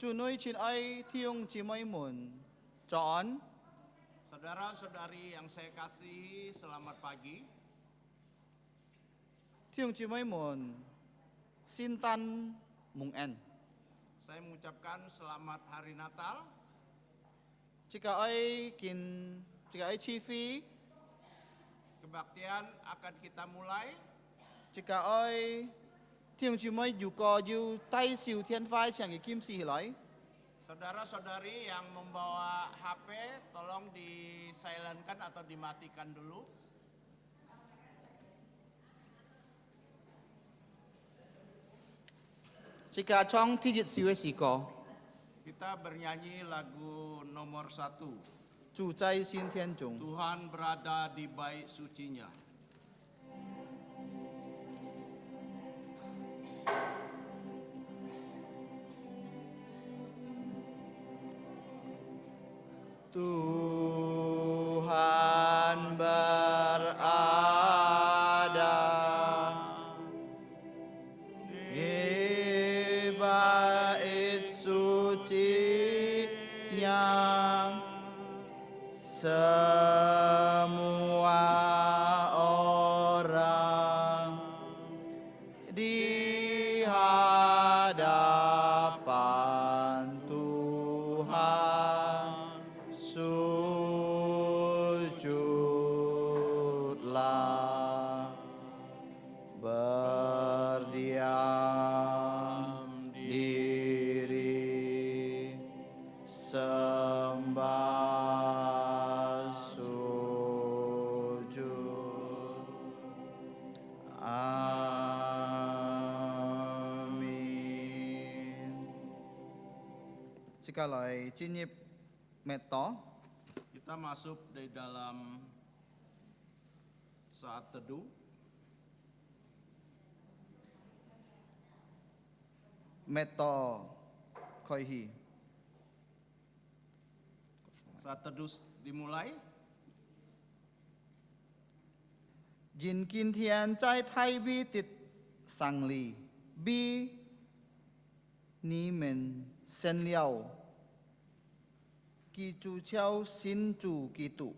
Junui Chin Ai Tiung Cimoimun, John. Saudara-saudari yang saya kasihi, selamat pagi. Tiung Cimoimun, Sintan Mung En. Saya mengucapkan selamat hari Natal. Jika ai Chifi, Kebaktian akan kita mulai. jika ai Tiung Cimoi juga yu Tai Siu Tian Fai Chang Kim Si Lai. Saudara-saudari yang membawa HP, tolong di-silentkan atau dimatikan dulu. Jika Chong Tijit Siwe Siko, Kita bernyanyi lagu nomor 1. Zu Zai Xin Tian Zhong. Tuhan berada di bait sucinya. Tuhan berada di bait sucinya, semua orang di hadapan Tuhan sujudlah, berdiam diri, sembah sujud. Amin. Jika lai jinip meto, Kita masuk di dalam saat teduh. meto koihi. Saat teduh dimulai. Jin Kin Tian Zai Tai Bi Tit Sang Li Bi Ni Men Sen Liao Ki Chu Chiao Sin Chu Kitu.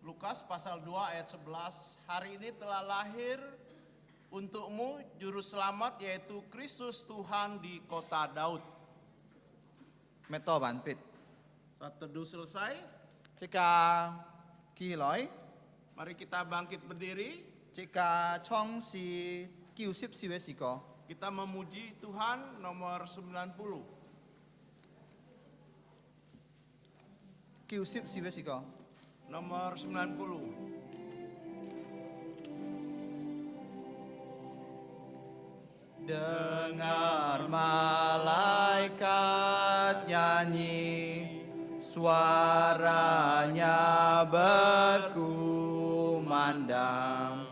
Lukas pasal 2 ayat 11. Hari ini telah lahir untukmu juru selamat, yaitu Kristus Tuhan di kota Daud. Meto Ban Pit. Saat teduh selesai, Jika Ki Loi, mari kita bangkit berdiri. jika Chong Si Kiu Sip Si We Si Ko, Kita memuji Tuhan nomor 90. Kiu Sip Si We Si Ko. Nomor 90. Dengar malaikat nyanyi, suaranya berkumandang,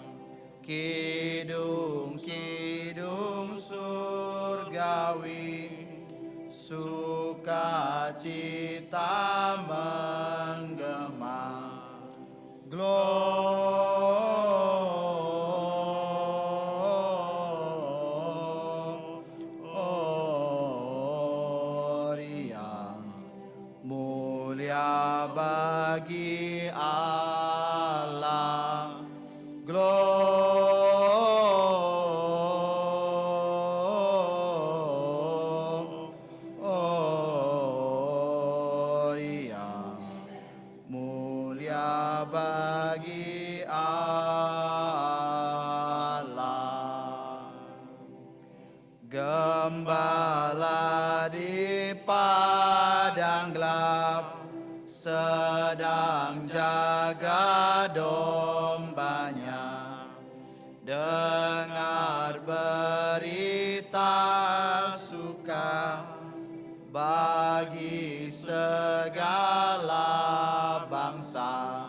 kidung-kidung surgawi, sukacita menggema. Gloria mulia bagi Allah. Gloria mulia bagi Allah. Gembala di padang gelap sedang jaga dombanya. Dengar berita suka bagi segala bangsa.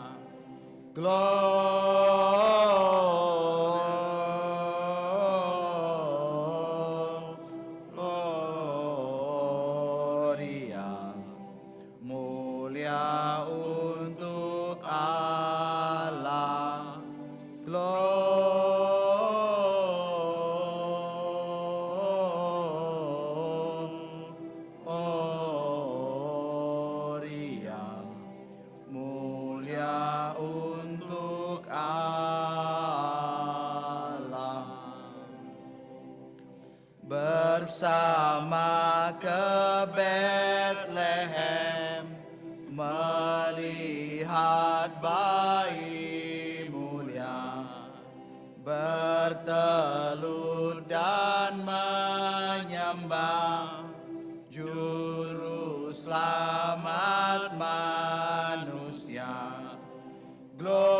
Gloria mulia untuk Allah. bersama ke Bethlehem melihat bayi mulia bertelut dan menyembah Juru Selamat manusia. Gloria,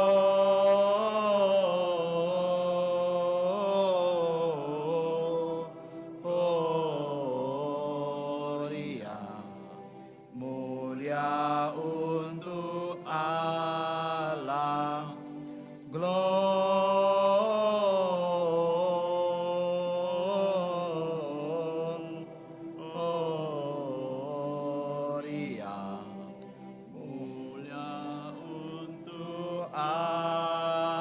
mulia untuk Allah. Gloria, mulia untuk Allah.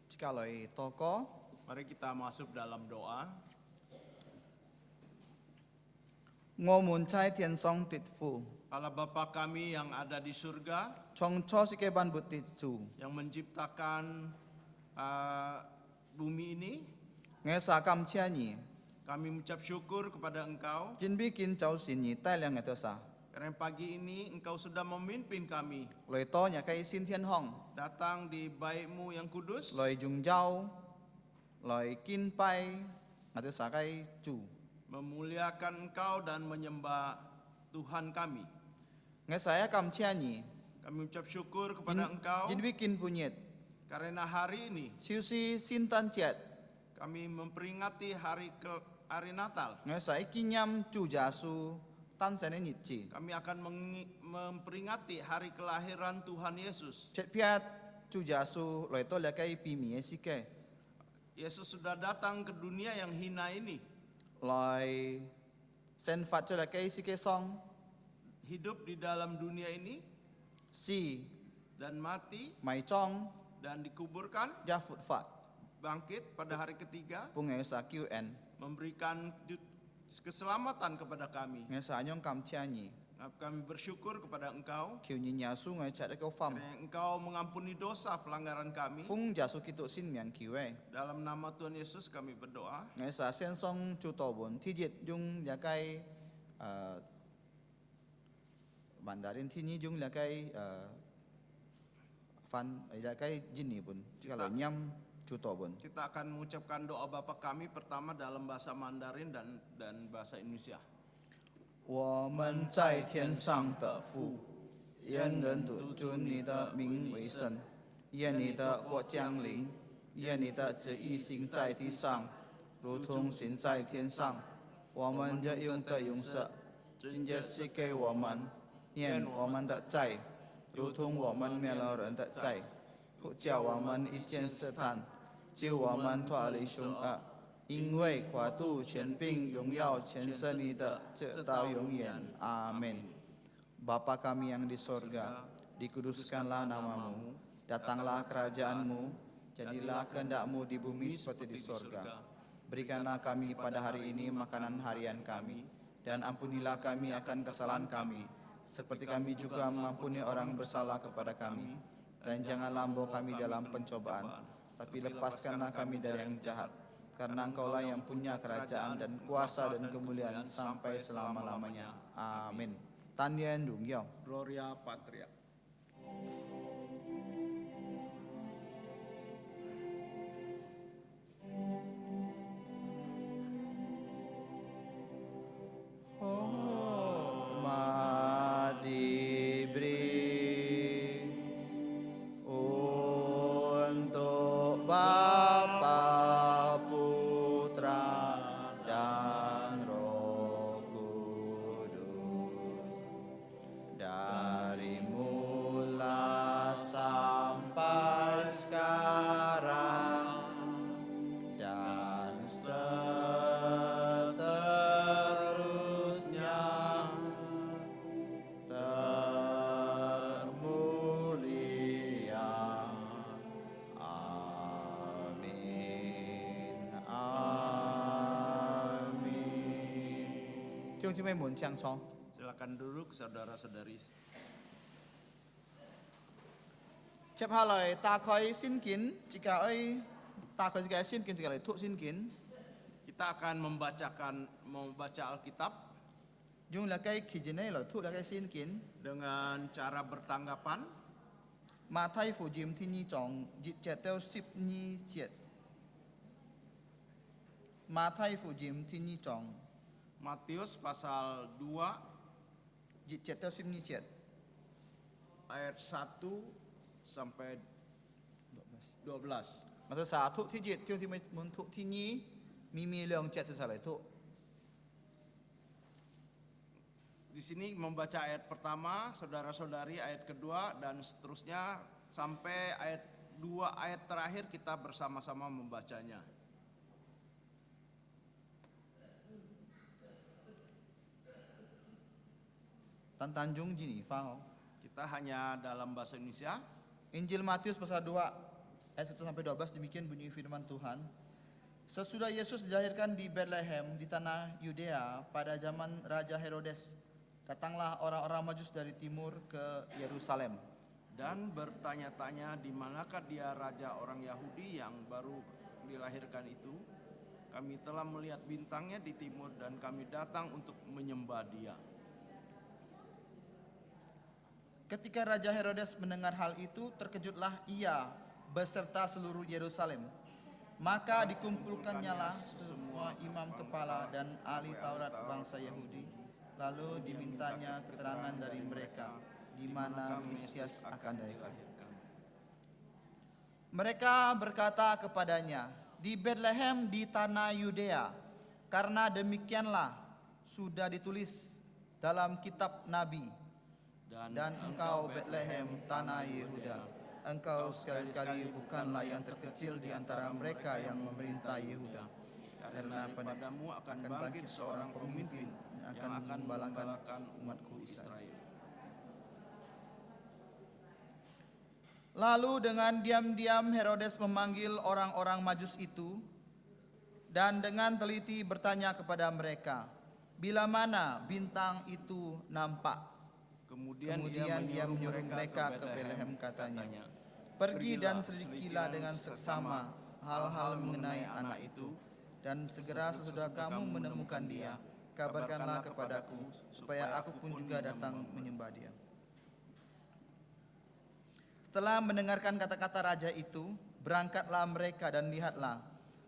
Jikalau toko Mari kita masuk dalam doa. ngomun cai tian song tit fu Allah Bapa kami yang ada di surga, chong cho si ke ban but tit chu yang menciptakan bumi ini, nge sa kam chia ni kami mengucap syukur kepada Engkau jin bi kin chau sin ni tai liang eto sa karena pagi ini Engkau sudah memimpin kami loi to nya kai sin tian hong datang di bait-Mu yang kudus, loi jung jau loi kin pai eto sa kai chu memuliakan Engkau dan menyembah Tuhan kami. nge saya kam chia ni Kami mengucap syukur kepada Engkau jin bi kin punyet karena hari ini siu si sin tan chet kami memperingati hari Natal. nge sai kinyam chu jasu tan sene ni chi Kami akan memperingati hari kelahiran Tuhan Yesus. chet piat chu jasu loi to la kai pi mi si ke Yesus sudah datang ke dunia yang hina ini, loi sen fat cho la kai si ke song hidup di dalam dunia ini si dan mati mai chong dan dikuburkan, ja fut fat bangkit pada hari ketiga, pung nge sa qn memberikan keselamatan kepada kami. nge sa nyong kam chia ni Kami bersyukur kepada Engkau kiu ni nya su nge chat ko fam karena Engkau mengampuni dosa pelanggaran kami. phung jasu kitu sin miang kiwe Dalam nama Tuhan Yesus kami berdoa. nge sa sen song chu to bon thi jit jung ya kai Mandarin thi ni jung la kai fan ya kai jin ni pun kalau nyam chu to bon Kita akan mengucapkan doa Bapa kami pertama dalam bahasa Mandarin dan bahasa Indonesia. 我们在天上的父，愿人都尊你的名为圣，愿你的国降临，愿你的旨意行在地上，如同行在天上。我们日用的用食，今日赐给我们，免我们的债，如同我们免了人的债，不叫我们遇见试探，救我们脱离凶恶。因为国度、权柄、荣耀全是你的，直到永远。阿门。Bapa kami yang di sorga, dikuduskanlah namamu, datanglah kerajaanmu, jadilah kehendak-Mu di bumi seperti di sorga. Berikanlah kami pada hari ini makanan harian kami, dan ampunilah kami akan kesalahan kami, seperti kami juga mengampuni orang bersalah kepada kami. Dan janganlah membawa kami dalam pencobaan, tapi lepaskanlah kami dari yang jahat. Karena Engkaulah yang punya kerajaan dan kuasa dan kemuliaan sampai selama-lamanya. Amin. Tan Yen Dung Yao. Gloria Patria. Hormat diberi untuk Bapa, Putra, dan Roh Kudus, dari mula sampai sekarang dan seterusnya, termulia. Amin. Amin. 弟兄姐妹们，向窗。 Silakan duduk saudara-saudari. 这 Chép Hà lời ta khói xin kín, jika oi ta khói jika xin kín, jika lời thuk xin kín. Kita akan membaca Alkitab Jung là cái khi jinai lời thuk là cái xin kín. dengan cara bertanggapan. Mà thay phụ dìm thì nhi trọng, dịch trẻ teo sip nhi triệt. Mà thay phụ dìm thì nhi trọng, Matius pasal 2 dịch trẻ teo sip nhi triệt. ayat 1 sampai 12. Maksud sah thuk thì dịch, tiong thì muốn thuk thì nhi, mi lượng triệt thì sao lại thuk. Di sini membaca ayat pertama, saudara-saudari ayat kedua dan seterusnya sampai ayat 2 ayat terakhir kita bersama-sama membacanya. Tan Tanjung Jini, faham? Kita hanya dalam bahasa Indonesia. Injil Matius pasal 2 ayat 1 sampai 12 demikian bunyi firman Tuhan. Sesudah Yesus dilahirkan di Bethlehem di tanah Yudea pada zaman Raja Herodes, datanglah orang-orang Majus dari timur ke Yerusalem Dan bertanya-tanya di manakah dia raja orang Yahudi yang baru dilahirkan itu. Kami telah melihat bintangnya di timur dan kami datang untuk menyembah dia. Ketika Raja Herodes mendengar hal itu, terkejutlah ia beserta seluruh Yerusalem. Maka dikumpulkannyalah semua imam kepala dan ahli Taurat bangsa Yahudi. Lalu dimintanya keterangan dari mereka di mana Mesias akan dilahirkan. Mereka berkata kepadanya, di Bethlehem di tanah Yudea, karena demikianlah sudah ditulis dalam kitab Nabi. Dan engkau Bethlehem tanah Yehuda, engkau sekali-kali bukanlah yang terkecil di antara mereka yang memerintah Yehuda, karena padamu akan bangkit seorang pemimpin yang akan membalakan umatku Israel. Lalu dengan diam-diam Herodes memanggil orang-orang Majus itu dan dengan teliti bertanya kepada mereka, bila mana bintang itu nampak? Kemudian dia menyuruh mereka ke Bethlehem katanya, pergi dan selidikilah dengan seksama hal-hal mengenai anak itu, dan segera sesudah kamu menemukan dia, kabarkanlah kepadaku, supaya aku pun juga datang menyembah dia. Setelah mendengarkan kata-kata raja itu, berangkatlah mereka dan lihatlah,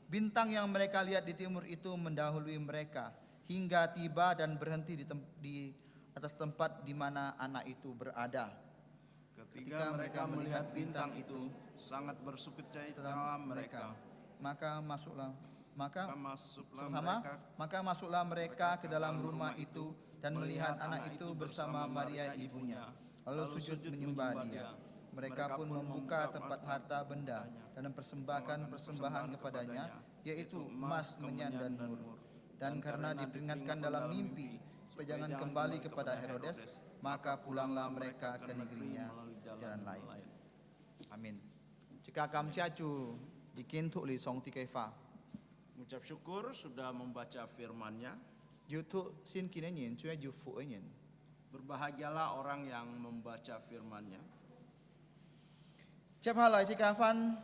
bintang yang mereka lihat di timur itu mendahului mereka, hingga tiba dan berhenti di atas tempat di mana anak itu berada. Ketika mereka melihat bintang itu, sangat bersukacita mereka. Maka masuklah mereka ke dalam rumah itu dan melihat anak itu bersama Maria ibunya, lalu sujud menyembah dia. Mereka pun membuka tempat harta benda dan mempersembahkan persembahan kepadanya, yaitu emas, menyan, dan mur. Dan karena diperingatkan dalam mimpi supaya jangan kembali kepada Herodes, maka pulanglah mereka ke negerinya jalan lain. Amin. Jika kam ciacu dikin tuk li song tikai fa. Mengucap syukur sudah membaca firman-Nya. YouTube sin kinenyin cuy jufu enyin. Berbahagialah orang yang membaca firman-Nya. Cep halai jika fan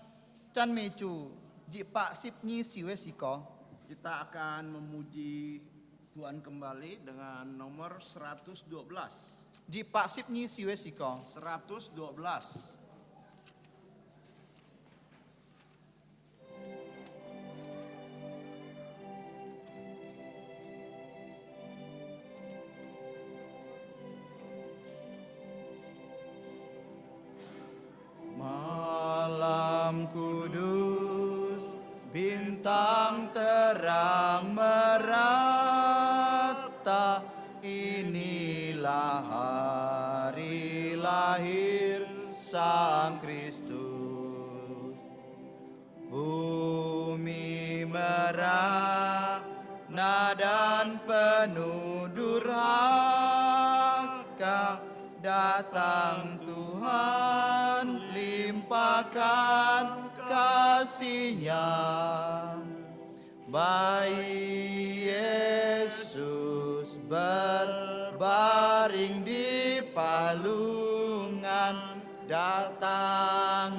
chan mecu jipak sip nyi siwe siko. Kita akan memuji Tuhan kembali dengan nomor 112. Jipak sip nyi siwe siko. 112. Malam kudus, bintang terang merata, inilah hari lahir Sang Kristus. Bumi merana dan penuh durhaka, datang Tuhan limpahkan kasih-Nya. Bayi Yesus berbaring di palungan, datang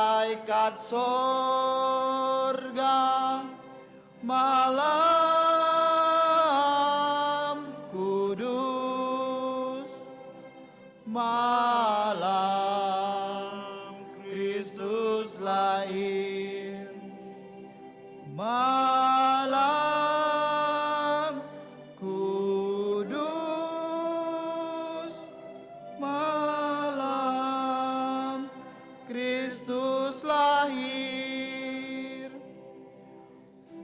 malaikat sorga, malam kudus, malam Kristus lahir, malam kudus, malam Kristus lahir.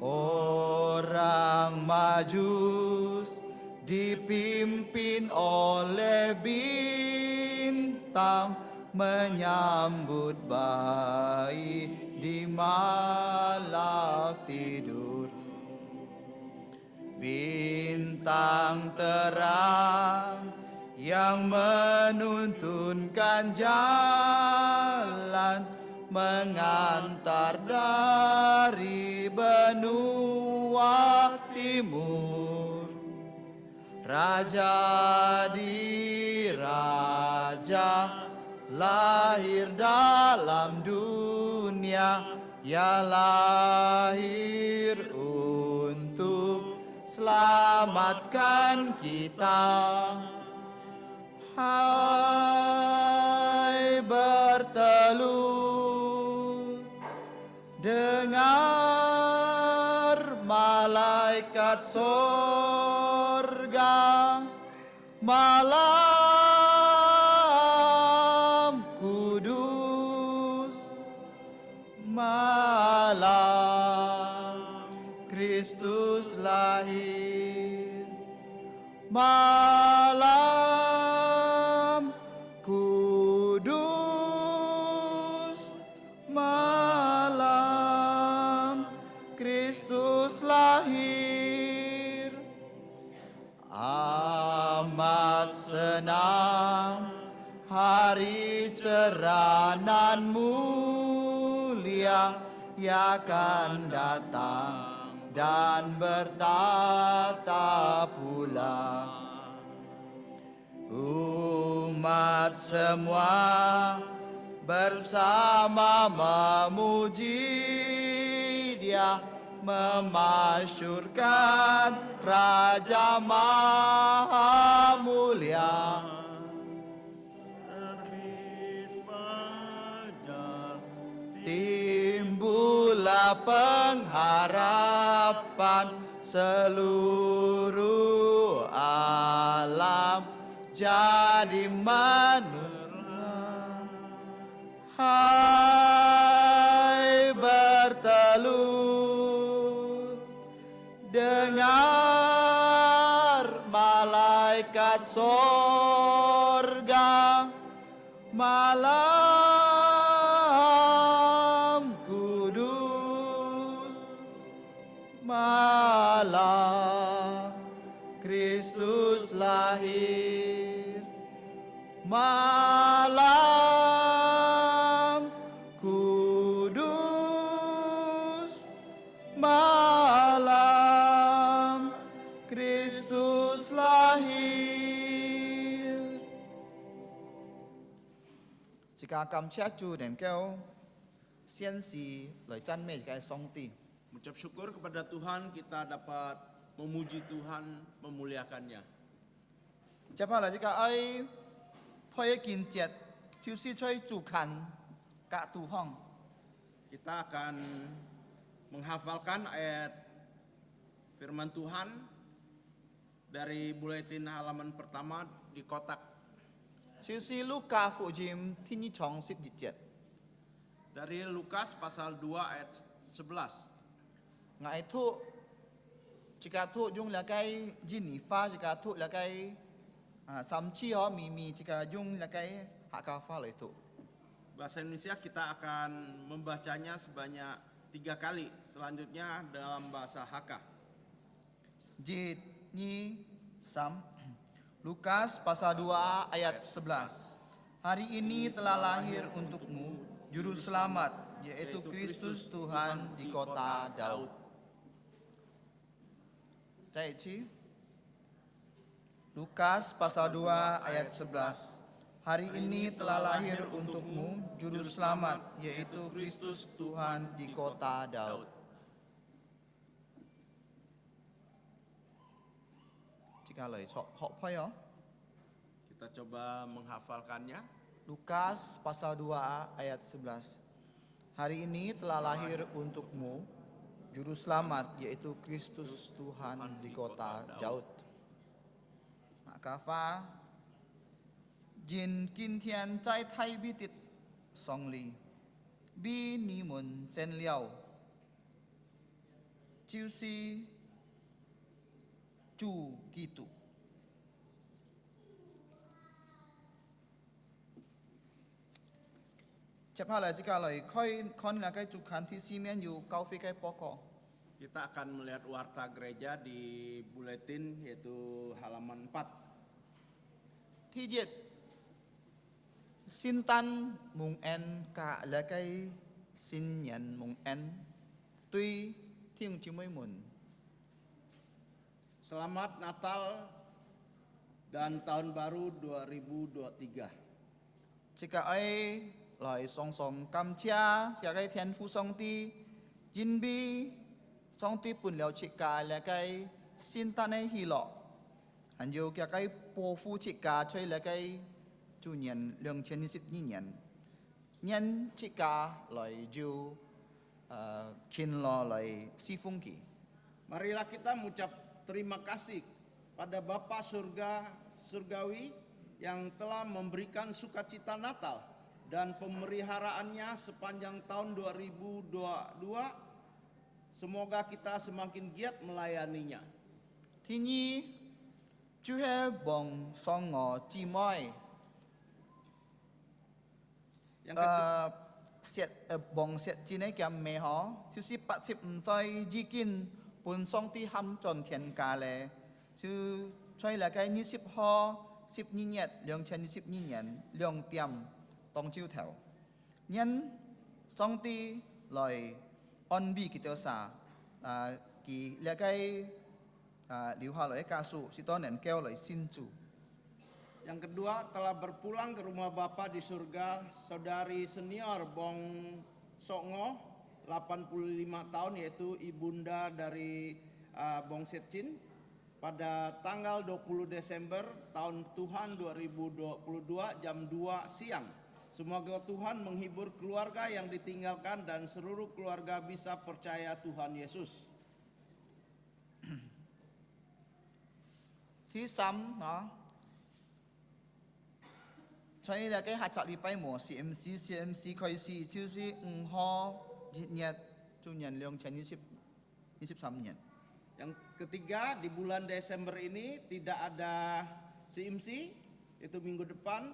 Orang Majus dipimpin oleh bintang menyambut bayi di malam tidur. Bintang terang yang menuntunkan jalan mengantar dari benua timur. Raja di raja lahir dalam dunia, ia lahir untuk selamatkan kita. Hai bertelut, dengar malaikat sorga, malam kudus, malam Kristus lahir, malam kudus, malam Kristus lahir. Amat senang hari cerah nan mulia yang akan datang dan bertata pula. Umat semua bersama memuji Dia, memasyurkan Raja Maha Mulia. Terbit fajar, Timbullah pengharapan, seluruh alam jadi manusia. Hai bertelut, dengar malaikat sorga, malam kudus, malam Kristus lahir, malam kudus, malam Kristus lahir. Jika kamu cacu dan kau siensi loican me jika songti. mengucap syukur kepada Tuhan, kita dapat memuji Tuhan, memuliakannya. Cepat lah jika ai poi kin jet, tiusi choi cukan kak Tuhan. Kita akan menghafalkan ayat firman Tuhan dari buletin halaman pertama di kotak. Tiusi Luka fu jim tini chong sip jet. Dari Lukas pasal 2 ayat 11. Ngai tu jika tu jung lakai Jenifa, jika tu lakai samci ho mimi, jika jung lakai hakafa itu. Bahasa Indonesia kita akan membacanya sebanyak 3 kali. Selanjutnya dalam bahasa Hakka. Jit ni sam. Lukas pasal 2 ayat 11. Hari ini telah lahir untukmu juru selamat, yaitu Kristus Tuhan di kota Daud. Lukas pasal 2 ayat 11. Hari ini telah lahir untukmu Juru Selamat, yaitu Kristus Tuhan di kota Daud. Jika lời học phải không? Kita coba menghafalkannya. Lukas pasal 2 ayat 11. Hari ini telah lahir untukmu Juru Selamat, yaitu Kristus Tuhan di kota Daud. Maka fa Jin 今天在太比的丧礼，比你们先了，就是主基督。接下來接下來看那個主看ที่四面有高飛嘅報告。 Kita akan melihat warta gereja di buletin yaitu halaman 4. ที่7新誕蒙恩甲那個新年蒙恩對弟兄姊妹們 Selamat Natal dan Tahun Baru 2023. Jika ai 來送上感謝，這個天父上帝，因為上帝本了這個那個聖誕的喜樂，還有這個保護這個在那個主年2022年，因這個來就kinlo來侍奉佢。 Marilah kita mengucap terima kasih pada Bapa Surgawi yang telah memberikan sukacita Natal dan pemeliharaannya sepanjang tahun 2022. Semoga kita semakin giat melayaninya. 第二，就是望上我姊妹，望石之內嘅美好，就是85歲已經本上帝喊進天家咧，就在那個20號12月2022年2點當朝頭，因上帝來安慰佢哋啥，佢那個留下來嘅家屬是當能夠來信主。 Yang kedua, telah berpulang ke rumah Bapa di surga saudari senior Bong Songo 85 tahun, yaitu ibunda dari Bong Setchin pada tanggal 20 Desember tahun Tuhan 2022 jam 2 siang. Semoga Tuhan menghibur keluarga yang ditinggalkan dan seluruh keluarga bisa percaya Tuhan Yesus. ที่3เนาะ 所以咧，佢下晝禮拜末 CMC 開始就是5號日主年2023年。 Yang ketiga, di bulan Desember ini tidak ada CMC, itu minggu depan.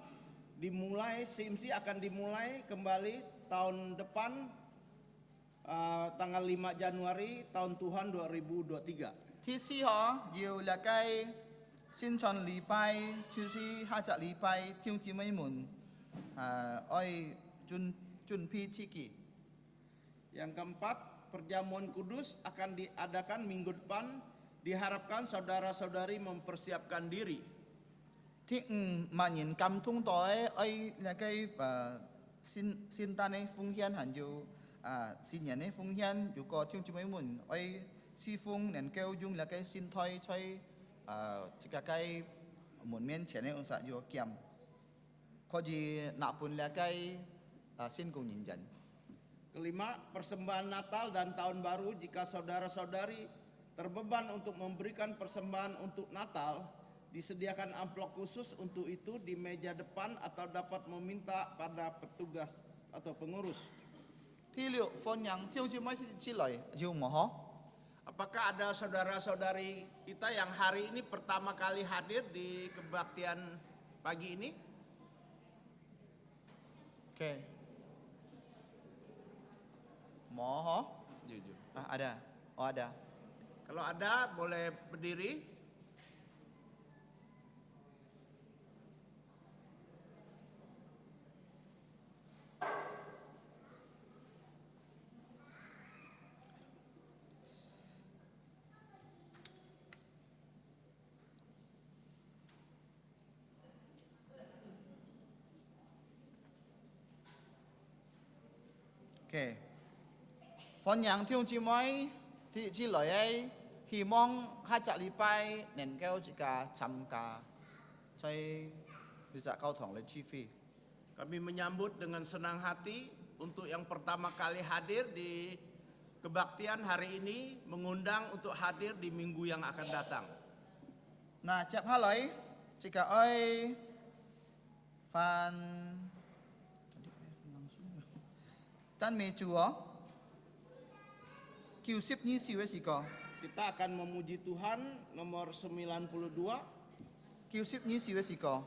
CMC akan dimulai kembali tahun depan tanggal 5 Januari tahun Tuhan 2023. ที่4號要咧佢新春禮拜就是下晝禮拜弟兄姊妹們愛準備自己。 Yang keempat, perjamuan kudus akan diadakan minggu depan. Diharapkan saudara-saudari mempersiapkan diri. ที่萬年感動到愛咧佢新誕嘅奉獻，還有新年嘅奉獻，如果弟兄姊妹們愛侍奉能夠用咧佢新台在這個嘅門面前嘅onsa有檢，可以納本咧佢新工人人。 Kelima, persembahan Natal dan Tahun Baru. Jika saudara-saudari terbeban untuk memberikan persembahan untuk Natal, disediakan amplop khusus untuk itu di meja depan atau dapat meminta pada petugas atau pengurus. ที่เหลือฝนยังเที่ยวที่ไม่ที่ไหลอยู่หมอ Apakah ada saudara-saudari kita yang hari ini pertama kali hadir di kebaktian pagi ini? โอเคหมอ Jujur. ada oh ada. Kalau ada boleh berdiri. OK，歡迎聽姊妹之來希望下隻禮拜能夠參加在bisa kau tong le TV. Kami menyambut dengan senang hati untuk yang pertama kali hadir di kebaktian hari ini, mengundang untuk hadir di minggu yang akan datang. Nah, chép há lấy jika oi fan tan me chúa kiu sip ni siwe siko Kita akan memuji Tuhan nomor 92. kiu sip ni siwe siko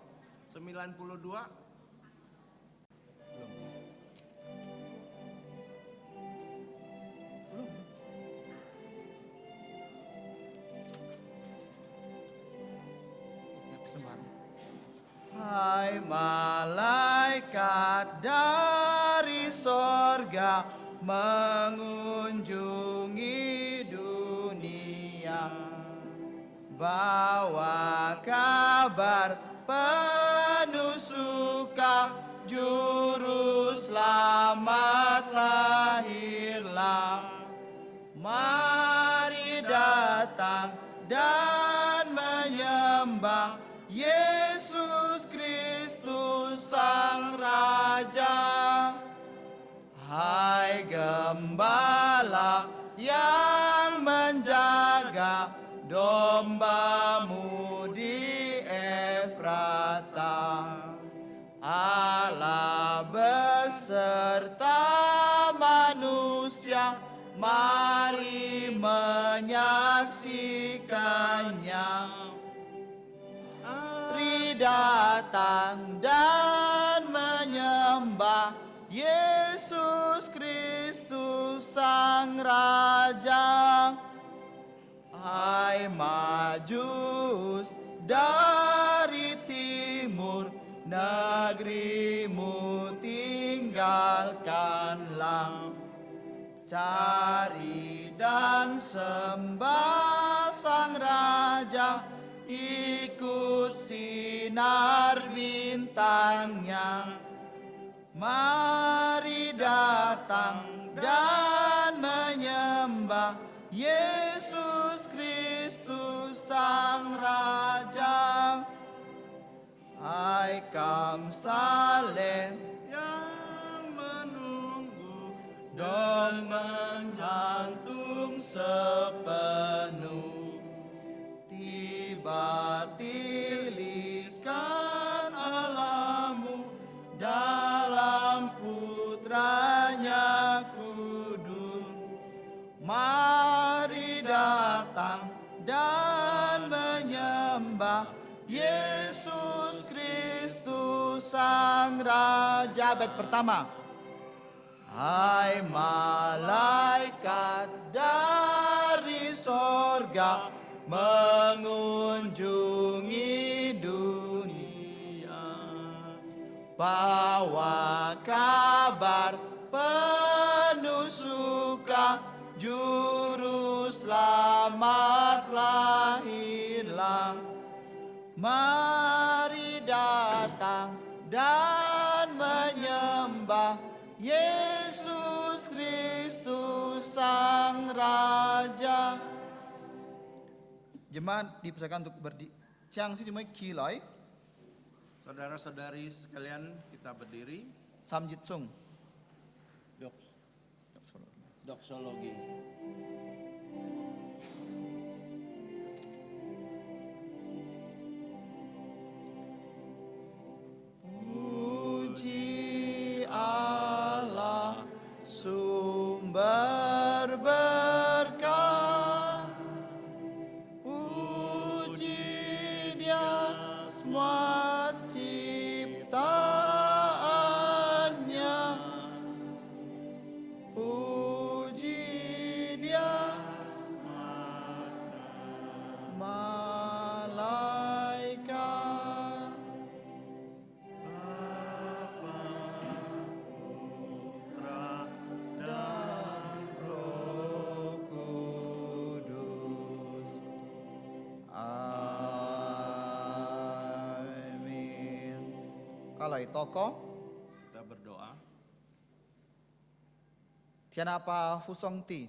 92. Hai malaikat dari sorga mengunjungi dunia, bawa kabar penuh suka, juru selamat lahirlah. Mari datang dan menyembah Yesus Kristus Sang Raja. Hai gembala yang menjaga dombamu di Efrata, Allah beserta manusia, mari menyaksikannya. Mari datang dan menyembah Yesus Kristus Sang Raja. Hai Majus dari timur, negerimu tinggalkanlah. Cari dan sembah Sang Raja, ikut sinar bintangnya. Mari datang dan menyembah Yesus Kristus Sang Raja. Hai Kamsalem Yang menunggu dan mengantung sepenuh, tiba tiliskan Allahmu dalam putranya kudus. Mari datang dan menyembah Yesus Kristus Sang Raja. Bait pertama. Hai malaikat dari sorga mengunjungi dunia, bawa kabar penuh suka, juru selamat lahirlah. Mari datang dan menyembah Yesus Kristus Sang Raja. Jemaat dipersilakan untuk berdiri. Siang sih cuma kilai. Saudara-saudari sekalian, kita berdiri. Samjitsung. Doksologi. Puji Allah sumber berkah, puji Dia semua ciptaannya, puji Dia malaikat. Dan Roh Kudus. Amin. Kalau itu tokoh, Kita berdoa. Tiada apa fusong ti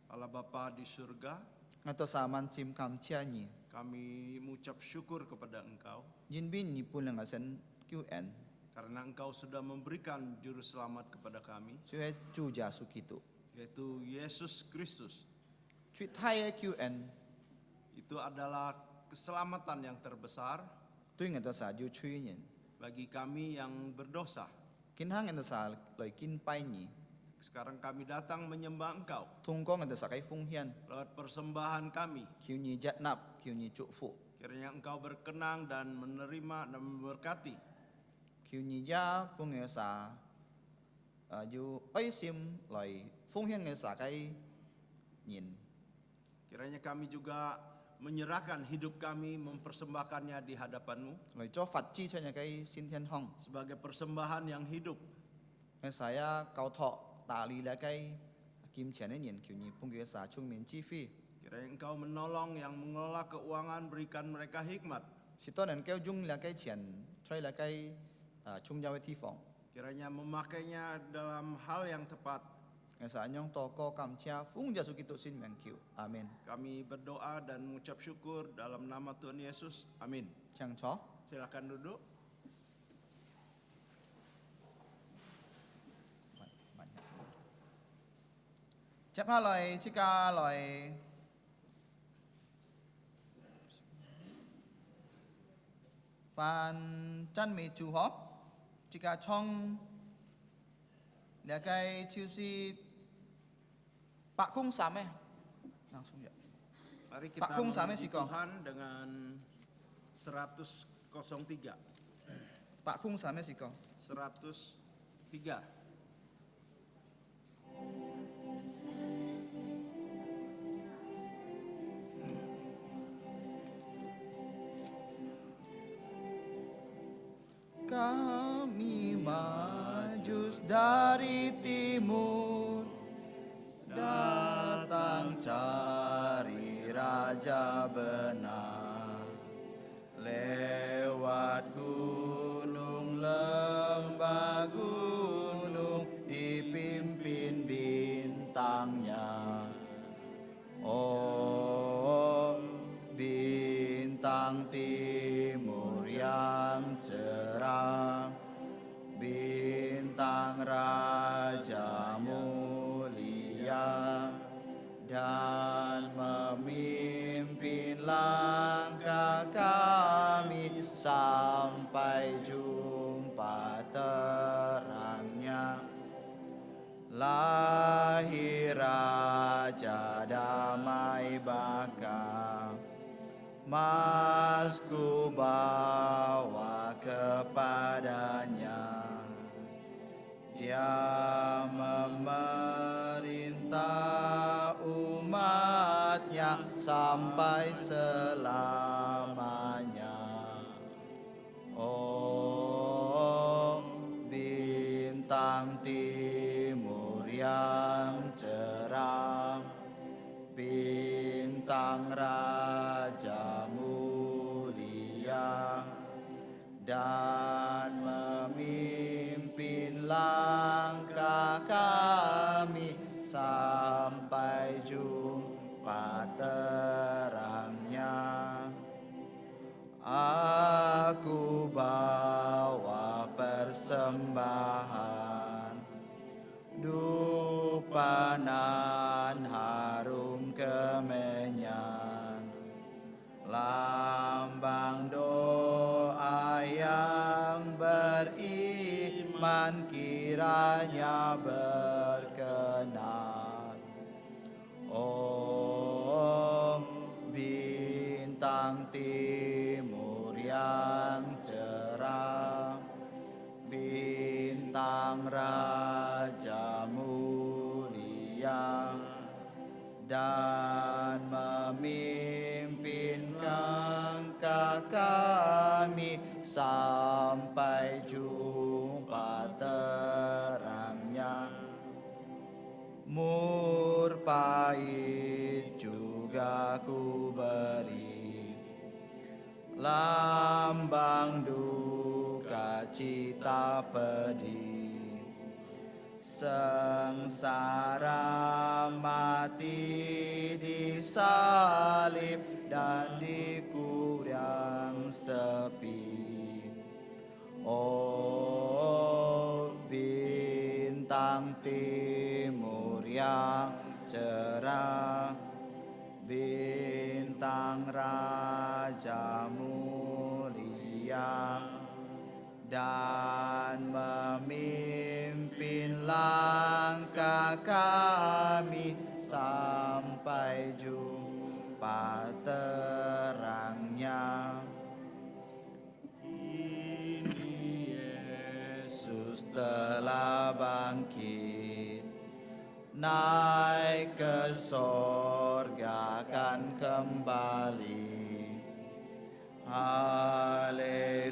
Allah Bapa di surga, atau saman sim kam cianyi. kami mengucap syukur kepada Engkau Jin bin ni pun lengasan QN. karena Engkau sudah memberikan juru selamat kepada kami, Cuy cuja sukitu. yaitu Yesus Kristus. Cuy Thai QN. Itu adalah keselamatan yang terbesar Tu ingat tu sa ju cuy nyen. bagi kami yang berdosa. Kin hang itu sa loi kin pai ni. Sekarang kami datang menyembah Engkau Tung kong itu sa kai fung hian. lewat persembahan kami. Kiu ni jat nap, kiu ni cuk fu. Kiranya Engkau berkenan dan menerima dan memberkati. Kiu ni ja pung nge sa ju oi sim loi fung hian nge sa kai nyin. Kiranya kami juga menyerahkan hidup kami, mempersembahkannya di hadapan-Mu Loi cho fat chi cho nya kai sin hian hong. sebagai persembahan yang hidup. Nge saya kau thọ tali la kai kim chen nyen kiu ni pung nge sa chung min chi fi. Kiranya Engkau menolong yang mengelola keuangan, berikan mereka hikmat. Si to nan keu jung la kai chen, choi la kai chung jawe ti fong. Kiranya memakainya dalam hal yang tepat. Nge sa nyong to ko kam chia fung ja sukitu sin meng kiu. Amin. Kami berdoa dan mengucap syukur dalam nama Tuhan Yesus. Amin. Chang cho. Silakan duduk. Chép hai lời chi ca lời Phan chân mì chủ họp chi ca trong là cái chiêu si Pak Khung Same langsung ya. Mari Pak kita Kung, sama memuji sih, Kong. Tuhan dengan 103. Pak Khung Same sih kau. 103. Kami majus dari timur, datang cari raja benar. Lewat gunung lembah gunung dipimpin bintangnya. Oh bintang timur yang cerah, bintang raja mulia dan memimpin langkah kami sampai jumpa terangnya. Lahir raja damai baka, masku bawa kepadanya. Dia memerintah umatnya sampai selamanya. Oh bintang timur yang cerah, bintang raja mulia dan memimpin langkah kami sampai jumpa terangnya. Aku bawa persembahan, dupa nan harum kemenyan, lambang doa yang beriman kiranya berkenan. Oh bintang timur yang cerah, bintang raja mulia dan memimpin langkah kami sampai jumpa terangnya. Mur pahit juga ku beri, lambang duka cita pedih. sengsara mati disalib dan dikubur sepi. Oh bintang timur yang cerah, bintang raja mulia, dan memimpin langkah kami sampai jumpa terangnya. Kini Yesus Yesus telah bangkit, naik ke sorga akan kembali. Haleluya,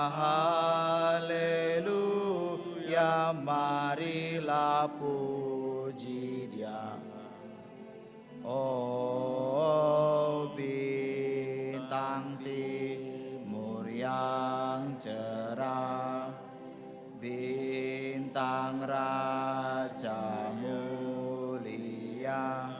haleluya, marilah puji Dia. Oh bintang timur yang cerah, bintang raja mulia,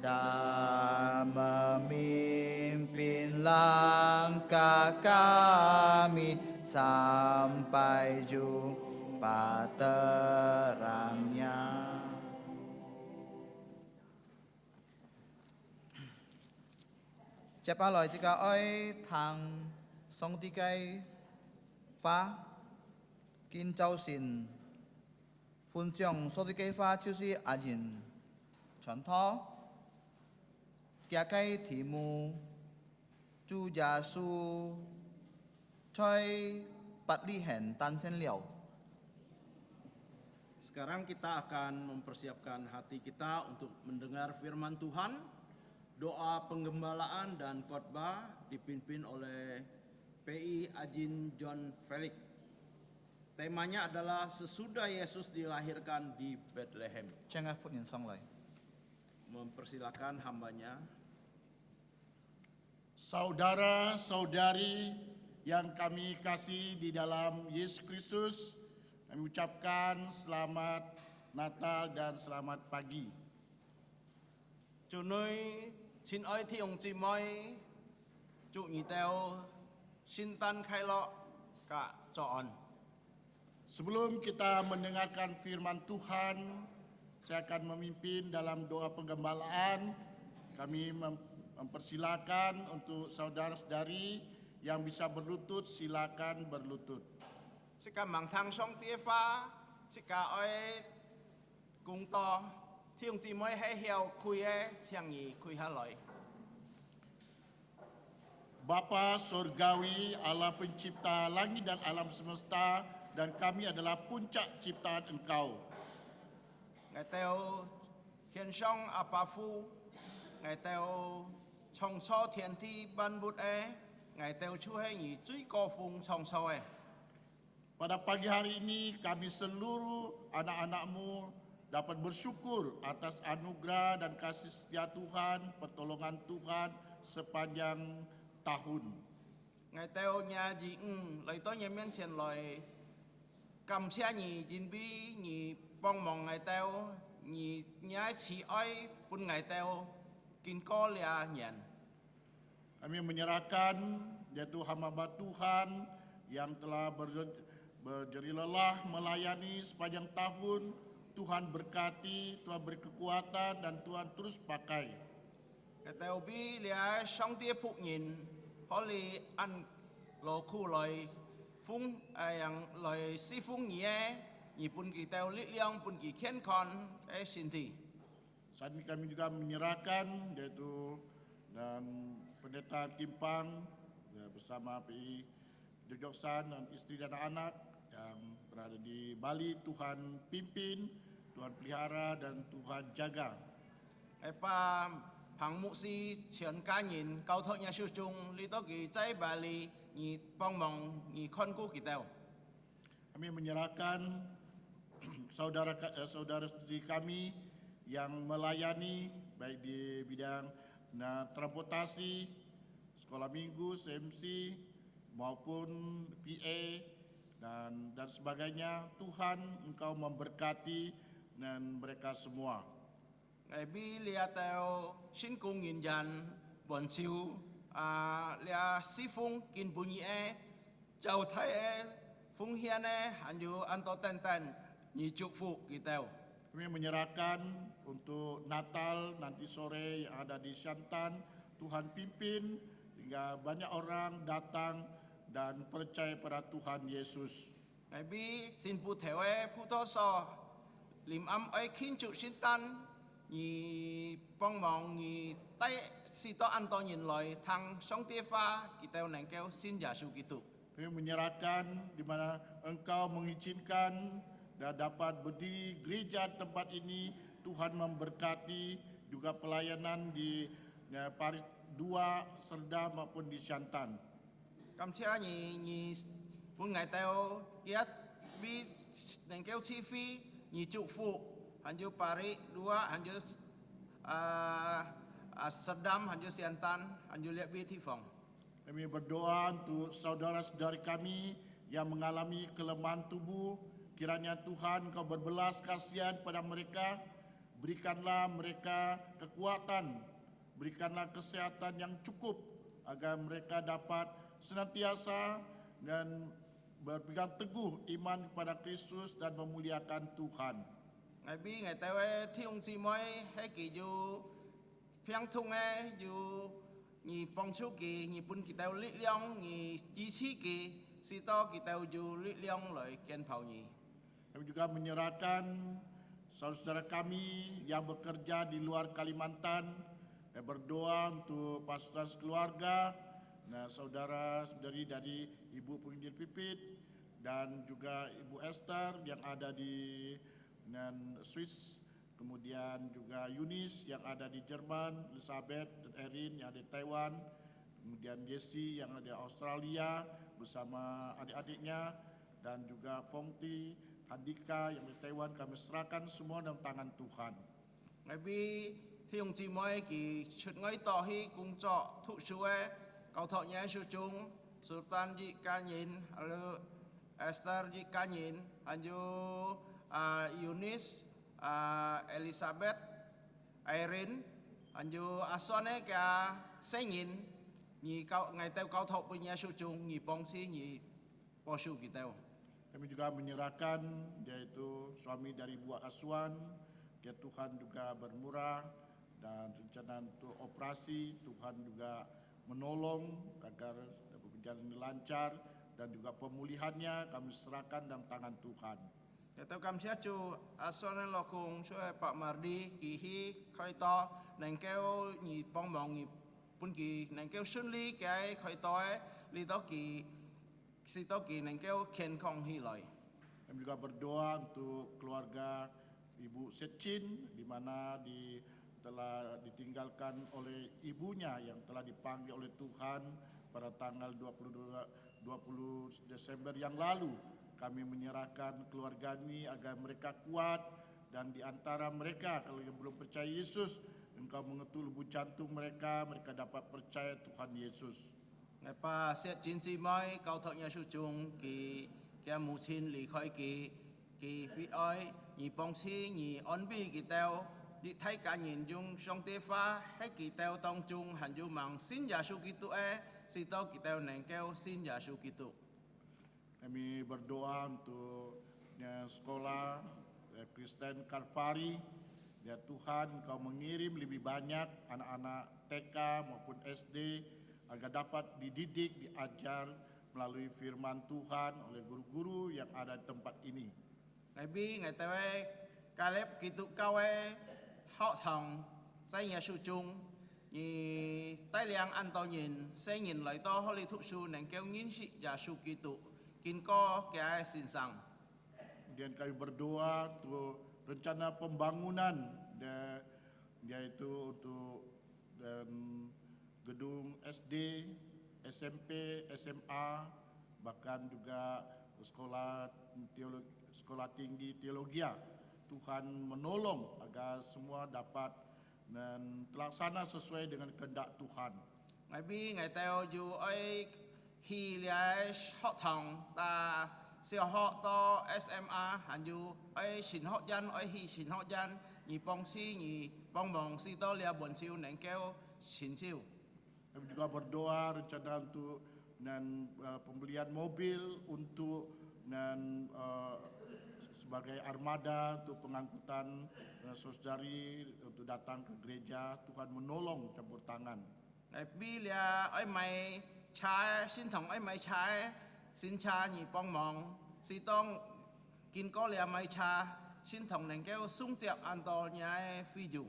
dan memimpin langkah kami sampai jumpa terangnya. Tiếp ba lời chỉ ca ơi thằng song ti cây phá kiến châu xin phân trường số ti cây phá chiêu si à nhìn传托kia cây题mù chu gia su chơi bát li hèn tan sen liao. Sekarang kita akan mempersiapkan hati kita untuk mendengar firman Tuhan. Doa penggembalaan dan khotbah dipimpin oleh PI Ajin John Felix. Temanya adalah sesudah Yesus dilahirkan di Bethlehem. Jangan pun yang song lai. Mempersilakan hambanya. Saudara-saudari yang kami kasih di dalam Yesus Kristus, kami ucapkan selamat Natal dan selamat pagi. Chủ nơi xin ơi thi ông chị mới chủ nhị teo xin tan khai lọ cả trọn. Sebelum kita mendengarkan firman Tuhan, saya akan memimpin dalam doa penggembalaan. Kami mempersilakan untuk saudara-saudari yang bisa berlutut, silakan berlutut. Sika mang thang song tia pha, sika ơi cung to, thi ông chị mới hay hiểu khui siang nhị khui hà loi. Bapa Surgawi, Allah pencipta langit dan alam semesta, dan kami adalah puncak ciptaan Engkau. Ngài teo thiên song apa phu, ngài teo chong so thiên thi ban bút ngài teo chu hay nhị truy co phung chong so Pada pagi hari ini kami seluruh anak-anak-Mu dapat bersyukur atas anugerah dan kasih setia Tuhan, pertolongan Tuhan sepanjang tahun. Ngài teo nhà gì lời tôi nhà miên tiền lời cầm xe nhị dinh bi nhị bong mong ngài teo nhị nhái chỉ oi pun ngài teo kin ko lia nyen. Kami menyerahkan yaitu hamba Tuhan yang telah berjeri lelah melayani sepanjang tahun. Tuhan berkati, Tuhan beri kekuatan, dan Tuhan terus pakai. Ngài teo bi lia song tia phụ nhìn Holy ăn lô khu lời phung yang lời si phung nhie nhị pun kỳ teo li liang pun kỳ khen con xin thi. Saat ini kami juga menyerahkan yaitu dan pendeta Kimpang bersama PI Jogsan dan istri dan anak yang berada di Bali. Tuhan pimpin, Tuhan pelihara, dan Tuhan jaga. Epa Phang mục sư chuyển cá nhân cao thọ nhà siêu trung lý tố kỳ trái bà lý nhị bong mong nhị con cu kỳ teo. Kami menyerahkan saudara-saudari kami yang melayani baik di bidang transportasi, sekolah minggu, CMC maupun PA, dan sebagainya. Tuhan, Engkau memberkati dan mereka semua. Ngày bi lia teo xin cung nhìn dàn bọn siêu lia si phung kinh bùn nhẹ châu thái phung hiền hành du an to ten ten nhị chúc phụ kỳ teo. Kami menyerahkan untuk Natal nanti sore yang ada di Shantan. Tuhan pimpin hingga banyak orang datang dan percaya pada Tuhan Yesus. Ngày bi xin phụ theo phụ to so lim am ai kinh chúc xin tan nhị bong mong nhị tay si to an to nhìn lời thằng song tia pha kỳ teo neng keo xin giả su kỳ tụ. Kami menyerahkan di mana Engkau mengizinkan dan dapat berdiri gereja tempat ini. Tuhan memberkati juga pelayanan di Paris 2, Serda maupun di Shantan. Cảm ơn nhị buôn ngày teo kiat bi neng keo chi phi nhị trụ phụ hành du Paris 2 hành du Serdam hành du Siantan hành du lihat bi thi phòng. Kami berdoa untuk saudara-saudari kami yang mengalami kelemahan tubuh. Kiranya Tuhan Kau berbelas kasihan pada mereka. Berikanlah mereka kekuatan, berikanlah kesehatan yang cukup agar mereka dapat senantiasa dan berpegang teguh iman kepada Kristus dan memuliakan Tuhan. Ngày bi ngày teo thi ông chi mới hay kỳ du phiang thung du nhị bong chu kỳ nhị bún kỳ teo lý liang nhị chi chi kỳ si to kỳ teo du lý liang lời kian phao nhị. Kami juga menyerahkan saudara-saudara kami yang bekerja di luar Kalimantan. Kami berdoa untuk pasukan keluarga, saudara-saudari dari Ibu Penginjil Pipit dan juga Ibu Esther yang ada di Swiss, kemudian juga Yunis yang ada di Jerman, Elizabeth dan Erin yang ada di Taiwan, kemudian Jessie yang ada di Australia bersama adik-adiknya, dan juga Fongti, Andika yang di Taiwan. Kami serahkan semua dalam tangan Tuhan. Ngày bi thi ông chi mới kỳ chut ngay to hi cung trọ thụ chú cầu thọ nhé sư chung Sultan di ca nhìn Esther di ca nhìn hành du Eunice Elizabeth Irene hành du Asone cả say nhìn nhị cao ngày teo cao thọ với nhé sư chung nhị bong si nhị po sư kỳ teo. Kami juga menyerahkan yaitu suami dari Bu Aswan, ya Tuhan juga bermurah dan rencana untuk operasi Tuhan juga menolong agar dapat berjalan lancar, dan juga pemulihannya kami serahkan dalam tangan Tuhan. Kita kami siacu asal lokung suai Pak Mardi kihi koi to nengkeu ni pongmong ni pun ki nengkeu sunli kai koi to li to ki si to ki nengkeu ken kong hi loi. Kami juga berdoa untuk keluarga Ibu Setchin, di mana telah ditinggalkan oleh ibunya yang telah dipanggil oleh Tuhan pada tanggal 20 Desember yang lalu. Kami menyerahkan keluarga ini agar mereka kuat, dan di antara mereka kalau yang belum percaya Yesus, Engkau mengetuk lubuk jantung mereka, mereka dapat percaya Tuhan Yesus. Ngày pa xét chiến sĩ mới cao thọ nhà sư chung kỳ kia mù xin lì khỏi kỳ bị oi nhị bong si nhị on bi kỳ teo đi thấy cả nhìn dung song tê pha hay kỳ teo tông chung hành du mang xin nhà sư kỳ tụ si to kỳ teo neng keo xin nhà sư kỳ tụ. Kami berdoa untuk sekolah Kristen Kalvari. Ya Tuhan, Engkau mengirim lebih banyak anak-anak TK maupun SD agar dapat dididik, diajar melalui firman Tuhan oleh guru-guru yang ada di tempat ini. Ngày bi ngày teo Caleb kỳ tụ cao họ thòng say nhà sư chung nhị tay liang ăn to nhìn say nhìn lại to holy thụ sư neng keo ngin si nhà sư kỳ tụ kin ko kia sin sang. Kemudian kami berdoa untuk rencana pembangunan, yaitu untuk gedung SD, SMP, SMA, bahkan juga sekolah tinggi teologi. Tuhan menolong agar semua dapat terlaksana sesuai dengan kehendak Tuhan. Ngày bi ngày teo du oi hi liai họ thòng ta 小學到 SMA 還有愛神學人愛去神學人而幫師而幫忙師多了本少能夠成就。 Kami juga berdoa rencana untuk pembelian mobil untuk sebagai armada untuk pengangkutan saudari untuk datang ke gereja. Tuhan menolong campur tangan. Bi là ai mày trái xin thằng ai mày trái xin cha nhị bong mong si tông kinh có là mày cha xin thằng neng kêu sung tiap anto nyai phi ju.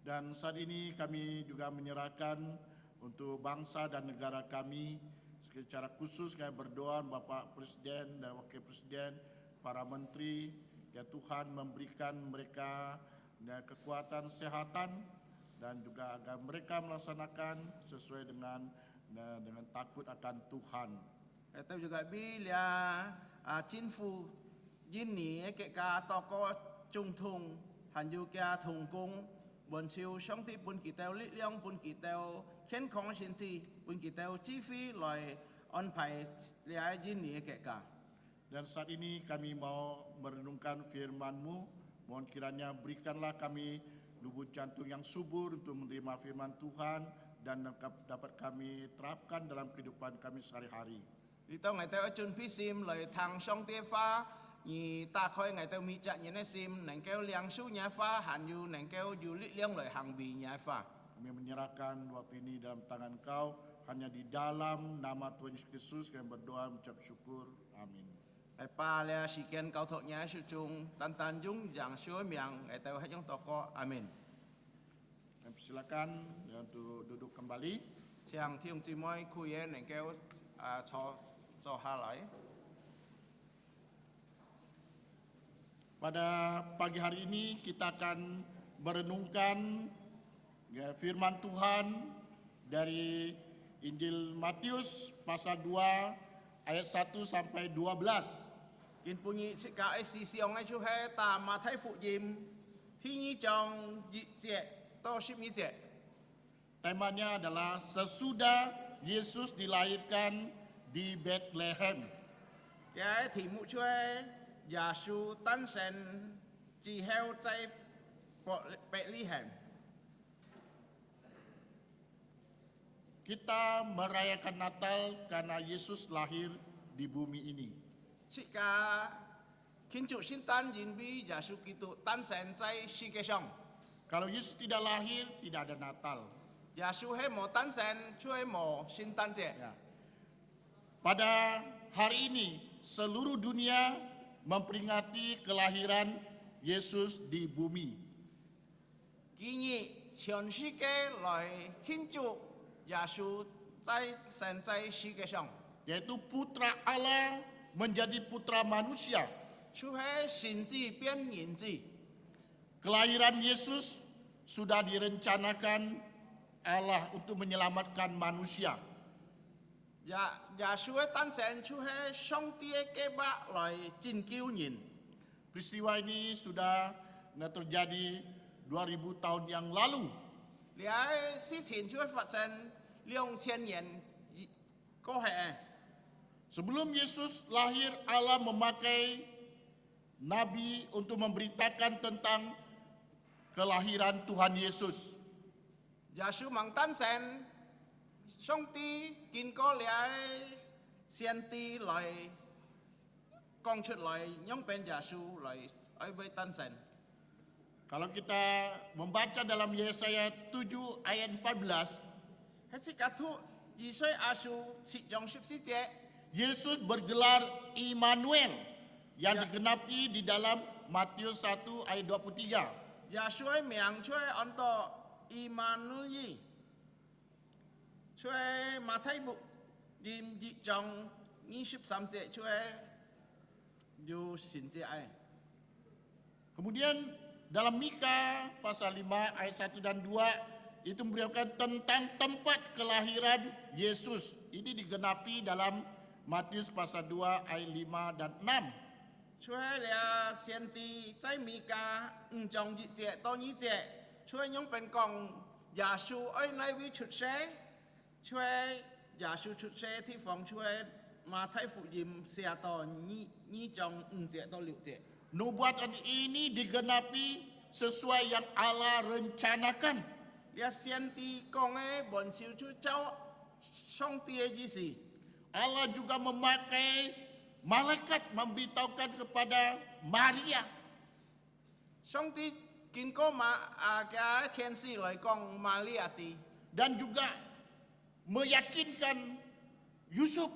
Dan saat ini kami juga menyerahkan untuk bangsa dan negara kami secara khusus kami berdoa Bapak Presiden dan Wakil Presiden, para menteri, ya Tuhan memberikan mereka kekuatan kesehatan dan juga agar mereka melaksanakan sesuai dengan takut akan Tuhan. Tôi juga bi là chính phủ yin ni cái cả to có trung thùng hành du kia thùng cung buồn siêu sống thì buồn kỳ teo lý lượng buồn kỳ teo khen không xin thì buồn kỳ teo chi phí loại on phải là yin ni cái cả. Dan saat ini kami mau merenungkan firman-Mu, mohon kiranya berikanlah kami lubuk jantung yang subur untuk menerima firman Tuhan dan dapat kami terapkan dalam kehidupan kami sehari-hari. Dito ngày tao ở trên phía sim lời thằng song tia pha, nhị ta khơi ngày tao mi chặt nhị nè sim, neng kêu liang su nhà pha, hàn yu neng kêu yu lý liang lời hàng bì nhà pha. Kami menyerahkan waktu ini dalam tangan Kau, hanya di dalam nama Tuhan Yesus Kristus kami berdoa mengucap syukur. Amin. Ai pa lea si kian kau thọ nhà su chung, tan tan dung yang suối miang, ngày tao hết yung toko. Amin. Kami silakan ya, untuk duduk kembali. Siang thiong chi moi khui neng kêu cho ha lại. Pada pagi hari ini kita akan merenungkan ya, firman Tuhan dari Injil Matius pasal 2 ayat 1 sampai 12. Kiên punyi sika ai si siong ai chu he ta ma thai phụ yim thi nhi trong yi jie to ship nhi jie. Temanya adalah sesudah Yesus dilahirkan di Bethlehem. Cái thì mụ chuê giả su tan sen chỉ heo chay Bethlehem. Kita merayakan Natal karena Yesus lahir di bumi ini. Sika kin chu sin tan yin bi giả su kitu tan sen chay si ke song. Kalau Yesus tidak lahir, tidak ada Natal. Giả su he mo tan sen chuê mo sin tan jie. Ya. Pada hari ini, seluruh dunia memperingati kelahiran Yesus di bumi. Kini全世界来庆祝耶稣在生在世界上， Yaitu putra Allah menjadi putra manusia. 就是神子变人子。 Kelahiran Yesus sudah direncanakan Allah untuk menyelamatkan manusia. 耶稣的诞生就是上帝的计划来拯救人。 Peristiwa ini sudah terjadi 2000 tahun yang lalu. 你喺事情就會發生2000年過去。 Sebelum Yesus lahir, Allah memakai nabi untuk memberitakan tentang kelahiran Tuhan Yesus. 耶穌蒙誕生，上帝經過了先知來講出來，讓變耶穌來愛被誕生。 Kalau kita membaca dalam Yesaya 7 ayat 14, 喺是甲土二歲阿叔切將14節， Yesus bergelar Immanuel yang digenapi di dalam Matius 1 ayat 23. 耶穌嘅名出嚟按到以馬內利，出嚟馬太福音1章23節出嚟有神節愛。 Kemudian dalam Mika pasal 5 ayat 1 dan 2 itu memberitakan tentang tempat kelahiran Yesus. Ini digenapi dalam Matius pasal 2 ayat 5 dan 6. 出嚟了先知在米迦5章1節到2節，出嚟用本講耶穌喺哪位出世，出嚟耶穌出世地方出嚟马太福音寫到2章5節到6節。 Nubuatan ini digenapi sesuai yang Allah rencanakan. 你先知講嘅文少出照上帝嘅意思， Allah juga memakai malaikat memberitahukan kepada Maria. 上帝經過嘅天使嚟講瑪利亞啲， Dan juga meyakinkan Yusuf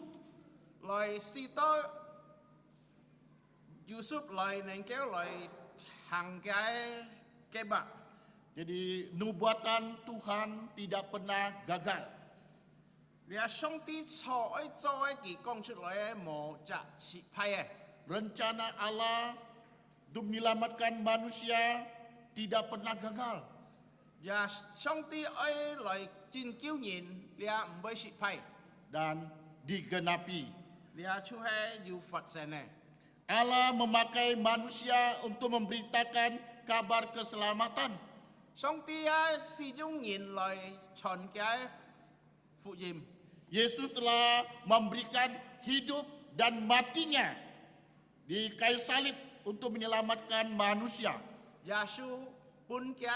來使到Yusuf 來能夠來行嘅計劃。 Jadi nubuatan Tuhan tidak pernah gagal. 你上帝所愛做嘅佢講出來嘅冇則失敗嘅。 Rencana Allah untuk menyelamatkan manusia tidak pernah gagal. 也上帝愛來拯救人，你唔會失敗， Dan digenapi. 你出係要發生嘅。 Allah memakai manusia untuk memberitakan kabar keselamatan. 上帝使用人來傳嘅福音。 Yesus telah memberikan hidup dan matinya di kayu salib untuk menyelamatkan manusia. 耶穌本嘅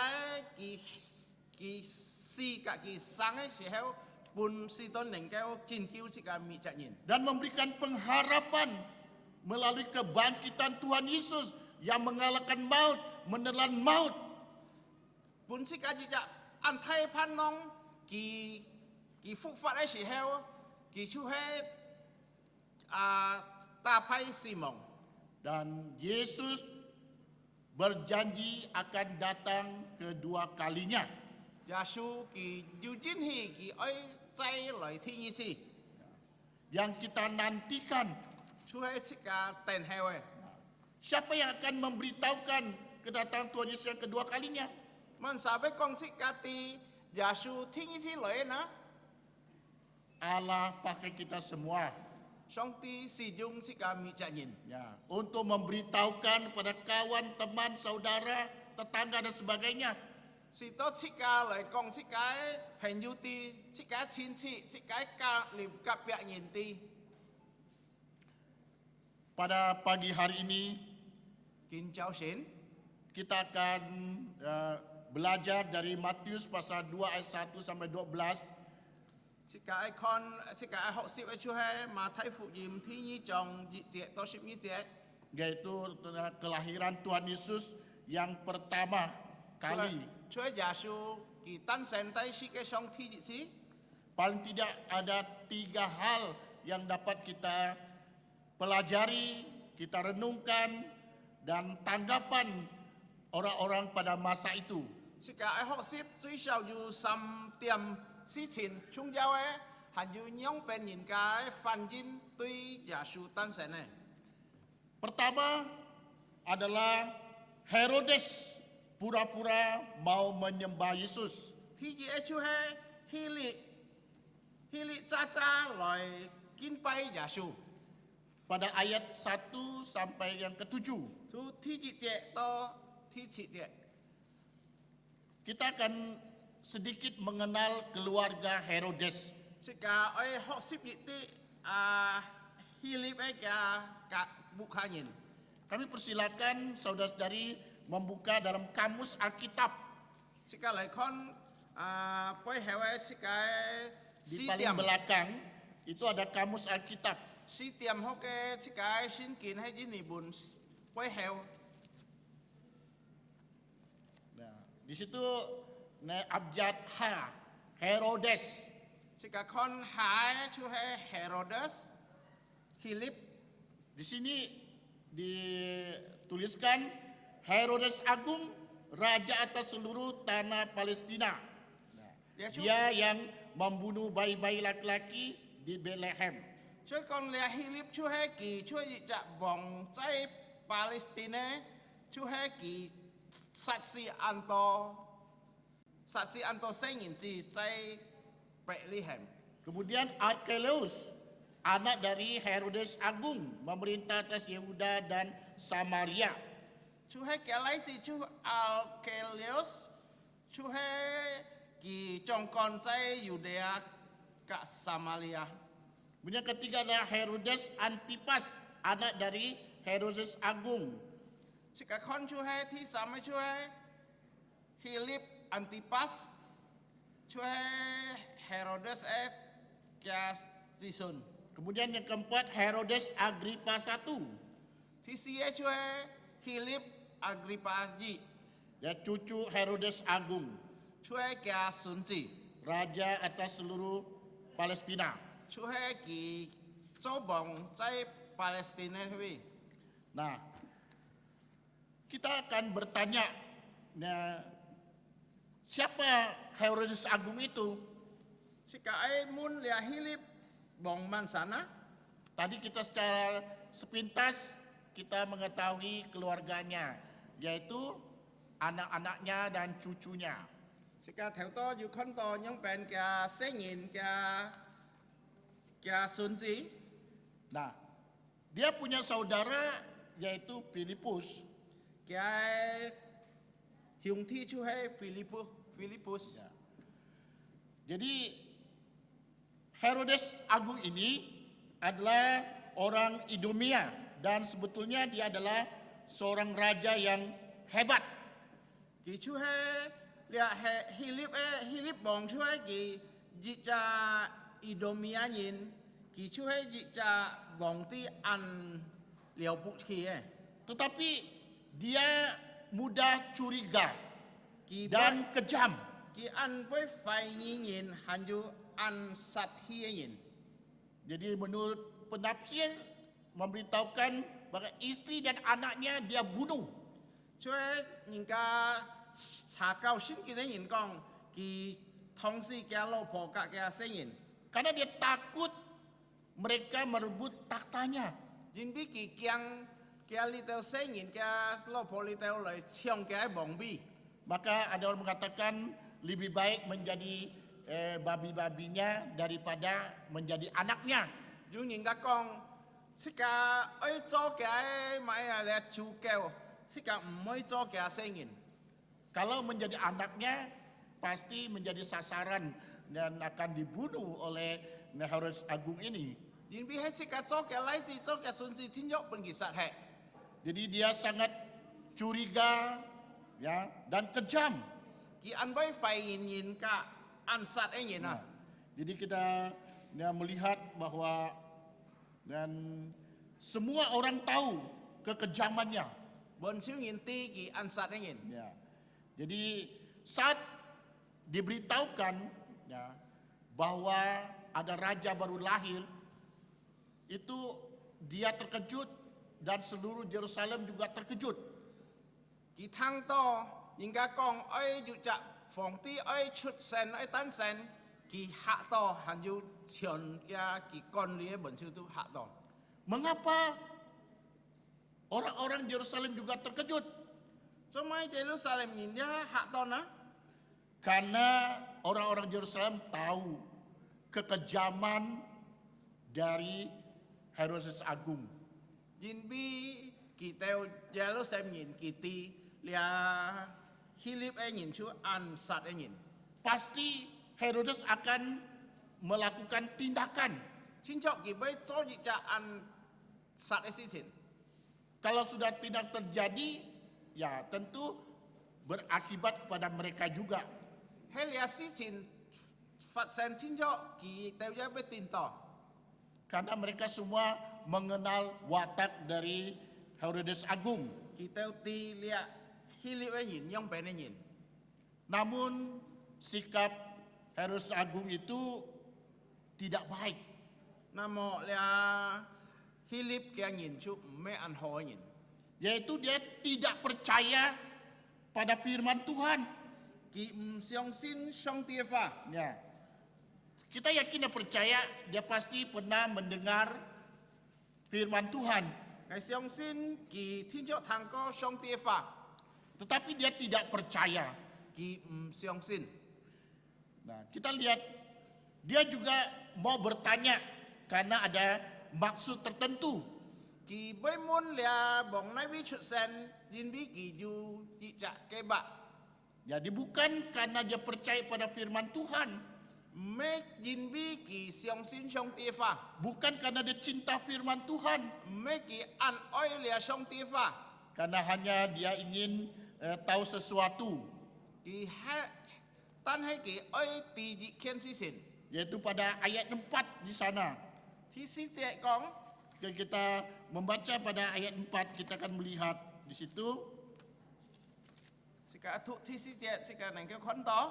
佢死嘅佢生嘅時候，本是都能夠拯救這個滅責人， Dan memberikan pengharapan melalui kebangkitan Tuhan Yesus yang mengalahkan maut, menelan maut. 本是個就安泰盼望佢復活嘅時候，佢就係打敗死亡。 Dan Yesus berjanji akan datang kedua kalinya. 耶穌佢要展現佢愛再來天一次， Yang kita nantikan. 就係這個等候嘅。 Siapa yang akan memberitahukan kedatangan Tuhan Yesus yang kedua kalinya? 問啥俾講這個啲耶穌天一次來呢？ Allah pakai kita semua. 上帝使用這個滅責人。 Ya, untuk memberitahukan kepada kawan, teman, saudara, tetangga dan sebagainya. 是到這個嚟講，這個朋友啲，這個親戚，這個隔離隔壁人啲。 Pada pagi hari ini 見朝先， kita akan belajar dari Matius pasal 2 ayat 1 sampai 12. 這個愛看，這個愛學習嘅就係馬太福音第2章1節到12節。 Yaitu tentang kelahiran Tuhan Yesus yang pertama kali. 除咗耶穌佢誕生在世界上第一次， Paling tidak ada 3 hal yang dapat kita pelajari, kita renungkan, dan tanggapan orang-orang pada masa itu. 這個愛學習最少有3點事情重要嘅，係要讓別人嘅反應對耶穌誕生嘅。 Pertama adalah Herodes pura-pura mau menyembah Yesus. 第二就係希律渣渣來敬拜耶穌， Pada ayat 1 sampai yang ke-7. 從第1節到第7節。 Kita akan sedikit mengenal keluarga Herodes. 這個愛學習啲希律嘅bukan人。 Kami persilakan saudara-saudari membuka dalam kamus Alkitab 這個嚟看背後嘅這個 di 四 paling 點， belakang itu ada kamus Alkitab. 四點學嘅這個聖經喺呢本背後。 Nah, di situ abjad H, Herodes. 這個看下就係 Herodes、希律。 Di sini dituliskan Herodes Agung, raja atas seluruh tanah Palestina. Dia yang membunuh bayi-bayi laki-laki di Bethlehem. 所以講你希律就係佢出入王在巴勒斯坦呢，就係佢殺死很多聖人子在Bethlehem。 Kemudian Archelaus, anak dari Herodes Agung, memerintah atas Yehuda dan Samaria. 就係佢來自就 Archelaus，就係佢掌管在猶大亞及撒瑪利亞。Kemudian ketiga adalah Herodes Antipas, anak dari Herodes Agung. 即個看出係第三個出係希臘 Antipas 出係 Herodes 嘅子孫， Kemudian yang keempat Herodes Agrippa I, 第四個出係希臘 Agrippa 二， ya cucu Herodes Agung, 出係嘅孫子， raja atas seluruh Palestina. 出係佢做王在 Palestina 嗰邊。 Nah, kita akan bertanya, nah, siapa Herodes Agung itu? 即個係門列希臘王曼sana， Tadi kita secara sepintas kita mengetahui keluarganya, yaitu anak-anaknya dan cucunya. 即個頭多要看到樣變嘅聲音嘅孫子， Nah, dia punya saudara yaitu Filipus. 嘅兄弟就係 Filipus。 Ya. Jadi Herodes Agung ini adalah orang Idumea dan sebetulnya dia adalah seorang raja yang hebat. 佢就係列係希臘王出係佢一隻以多米亞人，佢就係一隻皇帝按了不起嘅， Tetapi dia mudah curiga 佢 dan kejam. 佢按不快人，還有按殺氣嘅人。 Jadi menurut penafsir memberitahukan bahwa istri dan anaknya dia bunuh. 所以人家查究聖經嘅人講，佢同時嘅老婆及嘅聖人， Karena dia takut mereka merebut taktanya. 因為佢驚嘅呢條聖人嘅老婆呢條嚟搶嘅王位。 Maka ada orang mengatakan lebih baik menjadi babi-babinya daripada menjadi anaknya. 有人家講，這個愛做嘅買嚟主教，這個唔可以做嘅聖人。 Kalau menjadi anaknya pasti menjadi sasaran dan akan dibunuh oleh Herodes Agung ini. 因為係這個做嘅來自做嘅孫子天咗本其實係， Jadi dia sangat curiga, ya, dan kejam. 佢安排廢人嘅暗殺嘅人 Nah, 啊。 jadi kita melihat bahwa dan semua orang tahu kekejamannya. 本少人啲佢暗殺嘅人， Ya. Jadi saat diberitahukan, ya, bahwa ada raja baru lahir, itu dia terkejut dan seluruh Yerusalem juga terkejut. 佢聽到人家講愛要隻皇帝愛出世愛誕生，佢嚇到，還有全嘅佢幹理嘅本少都嚇到。 Mengapa orang-orang Yerusalem juga terkejut? 做咩耶路撒冷人咧嚇到呢？ Karena orang-orang Yerusalem tahu kekejaman dari Herodes Agung. 因為佢哋耶路撒冷人佢哋咧希臘嘅人就暗殺嘅人， Pasti Herodes akan melakukan tindakan. 清楚佢要做一隻暗殺嘅事情。 Kalau sudah tindak terjadi, ya tentu berakibat kepada mereka juga. 喺呢個事情發生清楚，佢哋要點做？ Karena mereka semua mengenal watak dari Herodes Agung. 佢哋啲咧希臘嘅人用病嘅人。 Namun sikap Herodes Agung itu tidak baik. 那麼咧希臘嘅人就唔係按好嘅人， Yaitu dia tidak percaya pada firman Tuhan. 佢唔相信上帝嘅話。 Ya. Kita yakin dan percaya dia pasti pernah mendengar firman Tuhan. 係相信佢天主聽過上帝嘅話， Tetapi dia tidak percaya. 佢唔相信。 Nah, kita lihat dia juga mau bertanya karena ada maksud tertentu. 佢俾門咧望那邊出生，因為佢要一隻計劃， Jadi bukan karena dia percaya pada firman Tuhan, Make Jin Bi Ki Xiong Xin Xiong Ti Fa. bukan karena dia cinta firman Tuhan, Make Ki An Oi Lia Xiong Ti Fa. karena hanya dia ingin tahu sesuatu, Ki Hai Tan Hai Ki Oi Ti Ji Kian Si Sin. yaitu pada ayat 4 di sana. Ti Si Jie Gong. Jika kita membaca pada ayat 4, kita akan melihat di situ, Sika Tuk Ti Si Jie Sika Neng Ke Kon To.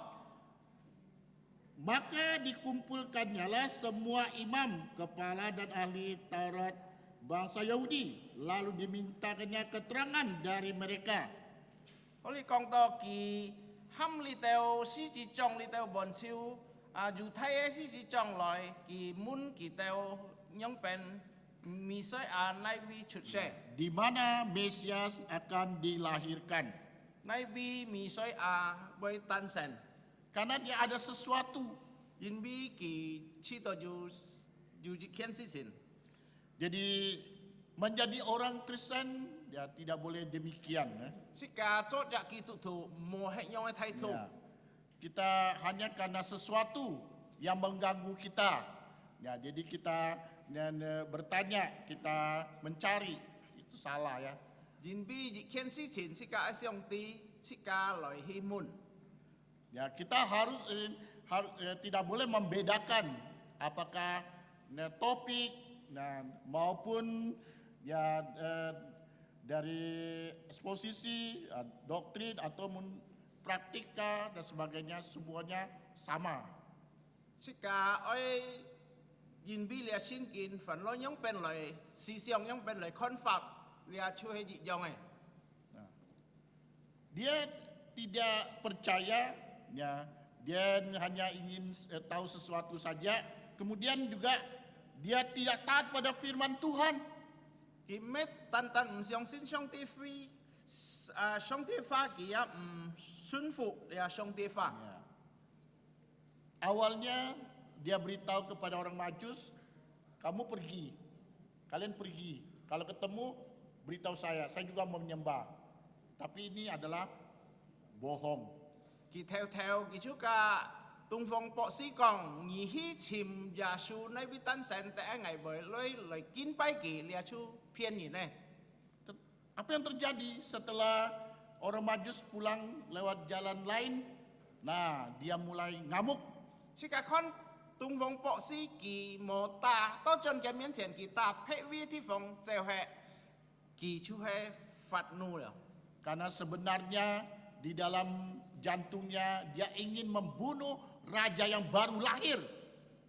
maka dikumpulkannyalah semua imam, kepala dan ahli Taurat bangsa Yahudi, lalu dimintakannya keterangan dari mereka. Oli Kong To Ki Ham Li Teo Si Ji Chong Li Teo Bon Chiu. Yu Thai Si Ji Chong Loi Ki Mun Ki Teo Nyong Pen. Mi Soi Nai Bi Chut She. Di mana Mesias akan dilahirkan. Nai Bi Mi Soi Boi Tan Sen. Karena dia ada sesuatu. Yin Bi Ki Chi To Yu Ji Kian Si Sin. Jadi menjadi orang Kristen, dia tidak boleh demikian. Sika Chot Jak Ki Tu Tu Mo Hek Yong Thai Tu. Ya. Kita hanya karena sesuatu yang mengganggu kita. Ya, jadi kita bertanya, kita mencari, itu salah ya. Yin Bi Ji Kian Si Sin Sika Xiong Ti Sika Loi Hi Mun. Ya, kita harus tidak boleh membedakan apakah topik maupun ya dari eksposisi, doktrin atau praktika dan sebagainya, semuanya sama. Sika Oi Yin Bi Lia Xin Kin Fan Lo Yong Pen Loi Si Xiong Yong Pen Loi Kon Fap Lia Chu He Ji Yong Eh. Dia tidak percaya, ya, dia hanya ingin tahu sesuatu saja. Kemudian juga dia tidak taat pada firman Tuhan. Ki Met Tan Tan Xiong Xin Xiong Ti Fi Xiong Ti Fa Ki Ya Sun Fu Lia Xiong Ti Fa. Ya. Awalnya dia beritahu kepada orang Majus, kamu pergi, kalian pergi. Kalau ketemu beritahu saya juga mau menyembah. Tapi ini adalah bohong. Ki Theo Theo Ki Chu Ka Tung Phong Po Si Kong Nhi Hi Chim Ya Shu Nai Bi Tan Sen Te Ngai Boi Loi Loi Kin Pai Ki Lia Chu Pian Ni Ne. Apa yang terjadi setelah orang Majus pulang lewat jalan lain? Nah, dia mulai ngamuk. Sika Kon Tung Phong Po Si Ki Mo Ta To Chon Ke Mian Qian Ki Ta Pei Wi Ti Phong Zeo He Ki Chu He Fat Nu Le. Karena sebenarnya di dalam jantungnya dia ingin membunuh raja yang baru lahir.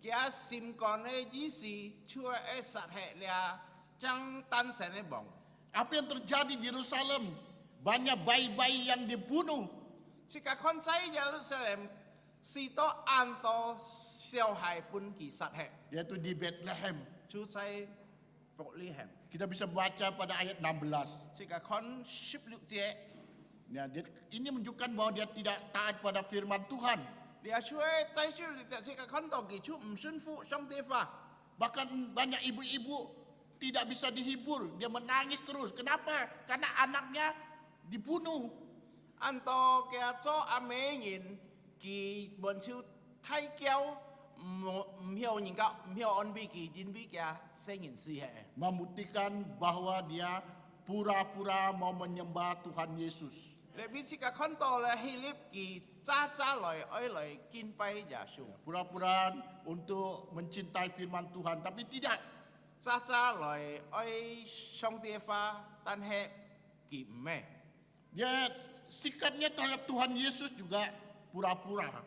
Kia Sim Kon E Ji Si Chu E Sat He Lia Chang Tan Sen E Bong. Apa yang terjadi di Yerusalem? Banyak bayi-bayi yang dibunuh. Sika Kon Cai Yerusalem Si To An To Xiao Hai Pun Ki Sat He. Yaitu di Bethlehem. Chu Cai Bok Li Hem. Kita bisa baca pada ayat 16. Sika Kon Ship Liu Jie. Ya, ini menunjukkan bahwa dia tidak taat pada firman Tuhan. Lia Chu E Cai Shu Li Jie Sika Kon To Ki Chu Sun Fu Xiong Ti Fa. Bahkan banyak ibu-ibu tidak bisa dihibur. Dia menangis terus. Kenapa? Karena anaknya dibunuh. Anto Kia Cho Ame Yin Ki Bon Chiu Tai Kiao Mhiao Yin Gao Mhiao On Bi Ki Jin Bi Kia Seng Yin Si He. Membuktikan bahwa dia pura-pura mau menyembah Tuhan Yesus. Lebi Sika Kon To Le Hilip Ki Cha Cha Loi Oi Loi Kin Pai Ya Shu. Pura-pura untuk mencintai firman Tuhan. Tapi tidak. Cha Cha Loi Oi Xiong Ti Fa Tan He Ki Me. Dia sikapnya terhadap Tuhan Yesus juga pura-pura.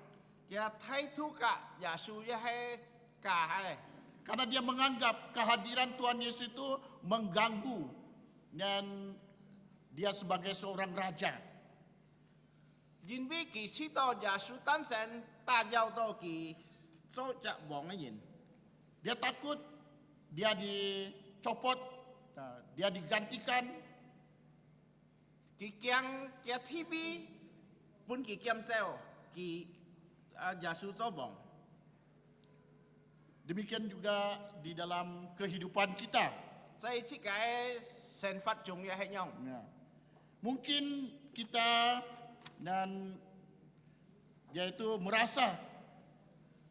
Kia Tai Tu Ka Ya Shu Ya He Ka He. Karena dia menganggap kehadiran Tuhan Yesus itu mengganggu. Dan dia sebagai seorang raja. Jin Bi Ki Chi To Ya Shu Tan Sen Ta Yao To Ki Zo Ja Wong Yin. Dia takut dia dicopot, dia digantikan. Ki Kiang Kia Ti Bi Pun Ki Kiam Zeo Ki Ya Shu Zo Wong. Demikian juga di dalam kehidupan kita. Zai Chi Kai Sen Fat Jung Ya He Nyong. Ya. Mungkin kita dan yaitu merasa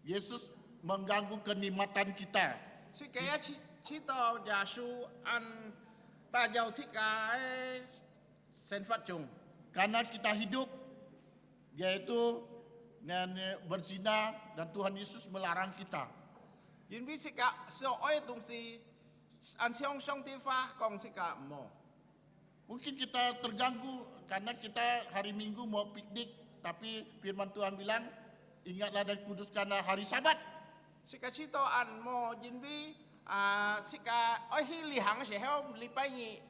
Yesus mengganggu kenikmatan kita. 是嘅一知道耶穌按大有是嘅生活中， Karena kita hidup yaitu berzina dan Tuhan Yesus melarang kita. 因為是嘅所愛嘅東西，按照上帝話講是嘅唔好。 Mungkin kita terganggu karena kita hari Minggu mau piknik, tapi firman Tuhan bilang, ingatlah dan kuduskanlah hari Sabat. 是嘅知道按冇因為是嘅愛去旅行嘅時候禮拜二，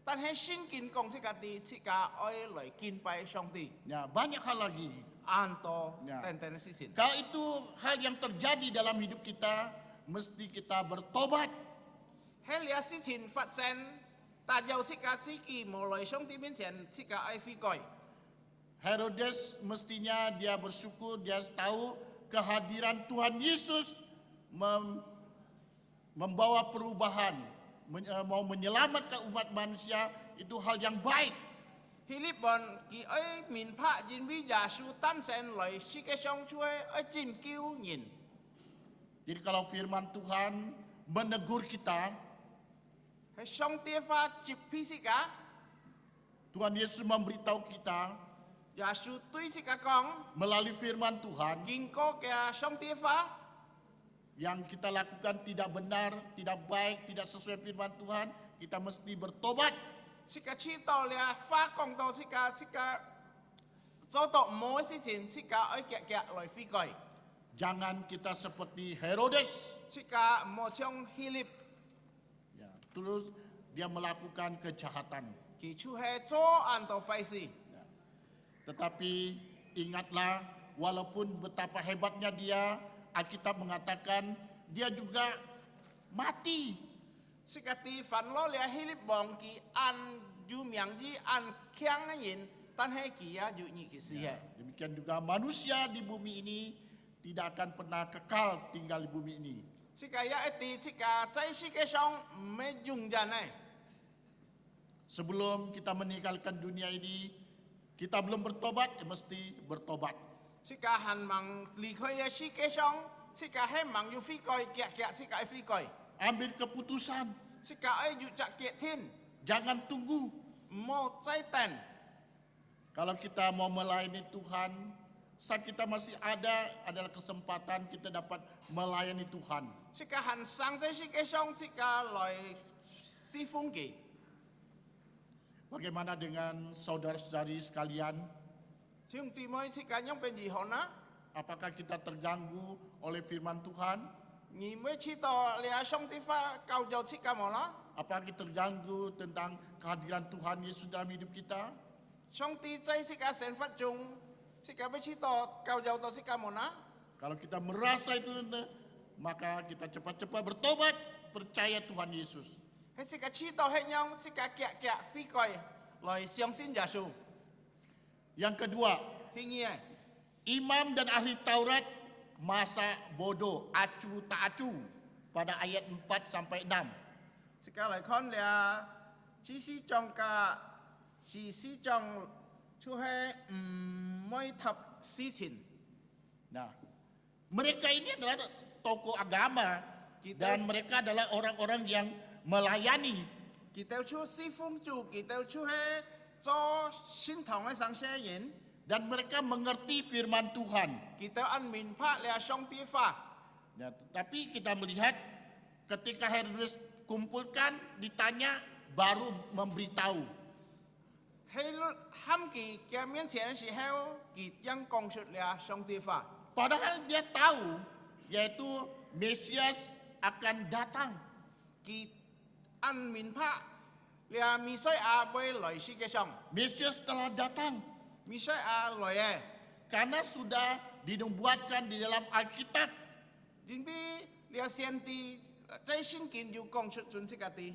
但係聖經講是嘅啲是嘅愛來敬拜上帝， Ya, banyak hal lagi. 按多 Ya. 等等嘅事情。 Kalau itu hal yang terjadi dalam hidup kita, mesti kita bertobat. 喺呢個事情發生，大有是嘅自己冇來上帝面前是嘅愛悔改。 Herodes mestinya dia bersyukur, dia tahu kehadiran Tuhan Yesus membawa perubahan, mau menyelamatkan umat manusia, itu hal yang baik. 希利本佢愛明白因為耶穌誕生來世界上出愛拯救人。 Jadi kalau firman Tuhan menegur kita, 係上帝話接批是嘅， Tuhan Yesus memberitahu kita 耶穌對是嘅講， melalui firman Tuhan, 經過嘅上帝話， yang kita lakukan tidak benar, tidak baik, tidak sesuai firman Tuhan, kita mesti bertobat. 是嘅知道了話講到是嘅做到唔好嘅事情，是嘅愛夾夾來悔改， Jangan kita seperti Herodes. 是嘅唔好像希利， Ya, terus dia melakukan kejahatan. 佢出係做按到壞事。 Ya. Tetapi ingatlah, walaupun betapa hebatnya dia, Alkitab mengatakan dia juga mati. 是嘅地凡攞了希利忘記按有名字按強嘅人，但係佢也有呢件事嘅。 Demikian juga manusia di bumi ini tidak akan pernah kekal tinggal di bumi ini. 是嘅有一啲是嘅在世界上唔係永遠嘅。 Sebelum kita meninggalkan dunia ini, kita belum bertobat, ya mesti bertobat. 是嘅行盲離開了世界上，是嘅希望要悔改，夾是嘅悔改， Ambil keputusan, 是嘅愛要擇結天， jangan tunggu. 唔好再等。 Kalau kita mau melayani Tuhan, saat kita masih ada adalah kesempatan kita dapat melayani Tuhan. 是嘅行生在世界上，是嘅來侍奉佢。 Bagaimana dengan saudara-saudari sekalian? 弟兄姊妹，是嘅樣變如何呢？ Apakah kita terganggu oleh firman Tuhan? 你每知道你喺上帝話教導是嘅麼呢？ Apakah kita terganggu tentang kehadiran Tuhan Yesus dalam hidup kita? 上帝在是嘅生活中，是嘅每知道教導到是嘅麼呢？ Kalau kita merasa itu, maka kita cepat-cepat bertobat, percaya Tuhan Yesus. 係是嘅知道係樣，是嘅夾悔改來相信耶穌。 Yang kedua, 係嘅。 imam dan ahli Taurat masa bodoh, acu tak acu pada ayat 4 sampai 6. 是嘅嚟看了，只是將嘅事實將出係唔會ทับ事情。 Nah, mereka ini adalah tokoh agama dan mereka adalah orang-orang yang melayani. 佢哋出侍奉主，佢哋出係做信堂嘅上些人， Dan mereka mengerti firman Tuhan. 佢哋按明白了上帝話。 Ya, tetapi kita melihat ketika Herodes kumpulkan, ditanya, baru memberitahu. 喺喊佢嘅面前嘅時候，佢已講出了上帝話。 Padahal dia tahu, yaitu Mesias akan datang. 佢按明白了彌賽亞會來世界上， Mesias telah datang 彌賽亞來嘅。 karena sudah dinubuatkan di dalam Alkitab. 因為了先知在聖經有講出準這個的，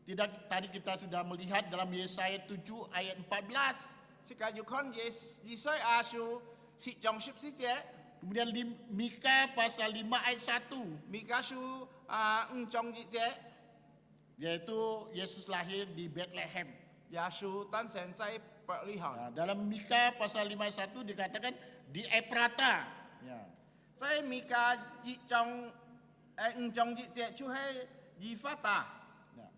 Tidak, tadi kita sudah melihat dalam Yesaya 7 ayat 14. 這個有看以賽亞書7章14節， Kemudian di Mika pasal 5 ayat 1. 米迦書5章1節， Yaitu Yesus lahir di Bethlehem. 耶穌誕生在伯利恆。 Nah, dalam Mika pasal 5 ayat 1 dikatakan di Efrata. Ya. 在米加一种种一节就系以法达， Nah,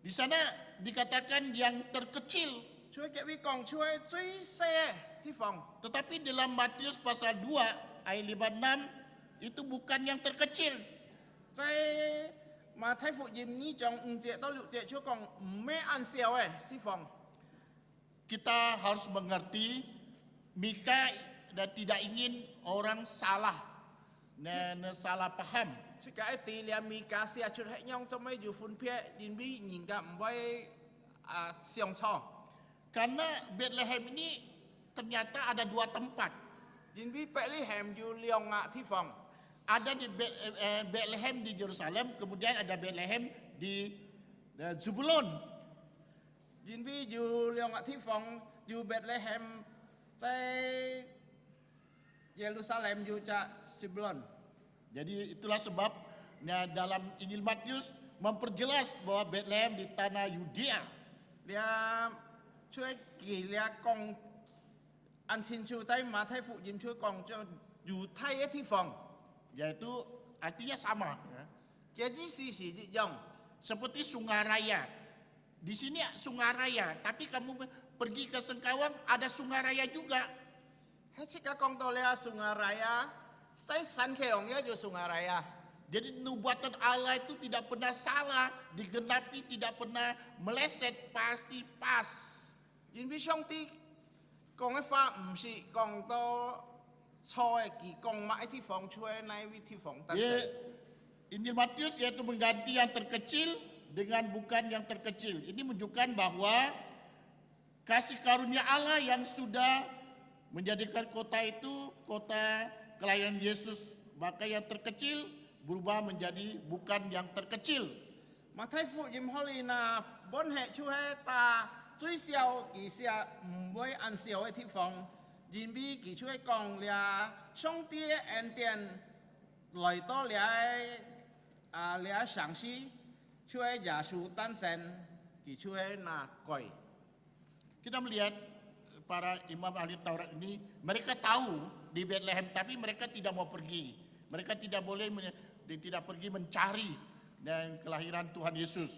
di sana dikatakan yang terkecil, 就系佢讲就系最细嘅地方。 tetapi dalam Matius pasal 2 ayat 56 itu bukan yang terkecil. 在马太福音呢章5节到6节就讲唔咩按少嘅地方。 Kita harus mengerti Mika dan tidak ingin orang salah dan salah paham. 即个地连米加写出嚟样做咩要分撇，因为人家唔会相错， Karena Bethlehem ini ternyata ada 2 tempat. 因为伯利恒有2个地方， Ada di Bethlehem di Yerusalem, kemudian ada Bethlehem di Zebulon. 因为有2个地方，有伯利恒在耶路撒冷，有在西布伦。 Jadi itulah sebabnya dalam Injil Matius memperjelas bahwa Bethlehem di tanah Yudea. 你出记你讲，按清楚在马太福音出讲咗犹太嘅地方， Yaitu artinya sama, ya. 这意思是一样。 Seperti Sungai Raya. Di sini Sungai Raya, tapi kamu pergi ke Sengkawang ada Sungai Raya juga. 喺即個講到咧sungai raya，在山口也有sungai raya。 Jadi nubuatan Allah itu tidak pernah salah, digenapi tidak pernah meleset, pasti pas. 因為上帝講嘅話唔是講到錯嘅，佢講乜地方出喺哪位地方，但 Ya, 是 Injil Matius yaitu mengganti yang terkecil dengan bukan yang terkecil. Ini menunjukkan bahwa kasih karunia Allah yang sudah menjadikan kota itu kota kelahiran Yesus, maka yang terkecil berubah menjadi bukan yang terkecil. 馬太福音可以嗱本係出喺大最少其實唔會按少嘅地方，因為佢出喺講咧上帝嘅恩典來到咧咧上司，出喺耶穌誕生，佢出喺嗱貴。 Kita melihat para imam ahli Taurat ini, mereka tahu di Bethlehem, tapi mereka tidak mau pergi. Mereka tidak boleh tidak pergi mencari dan kelahiran Tuhan Yesus.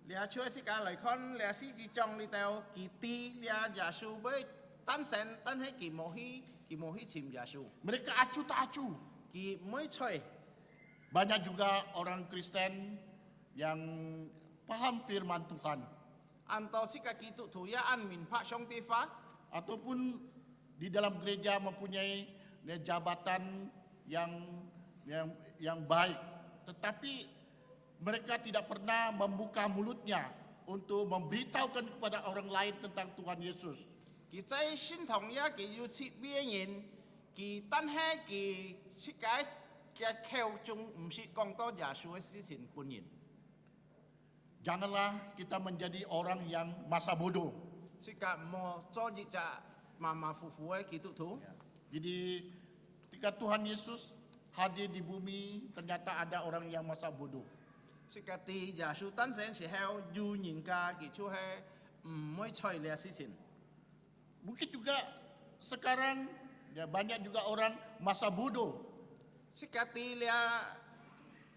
你出喺世界嚟看，你是佢將你到佢啲你耶穌會誕生，但係佢冇去尋耶穌， Mereka acuh tak acuh. 佢唔會吹。 Banyak juga orang Kristen yang paham firman Tuhan, 按到世界基督徒也按明白上帝法， ataupun di dalam gereja mempunyai jabatan yang baik, tetapi mereka tidak pernah membuka mulutnya untuk memberitahukan kepada orang lain tentang Tuhan Yesus. 佢在信堂也佢要設咩人，佢但係佢世界嘅口中唔是講到耶穌嘅事情本人， Janganlah kita menjadi orang yang masa bodoh. 世界冇做一隻馬馬虎虎嘅基督徒。 Jadi ketika Tuhan Yesus hadir di bumi, ternyata ada orang yang masa bodoh. 世界啲耶穌誕生時候，有人家佢就係唔會吹呢事情。 Mungkin juga sekarang ya banyak juga orang masa bodoh. 世界啲咧，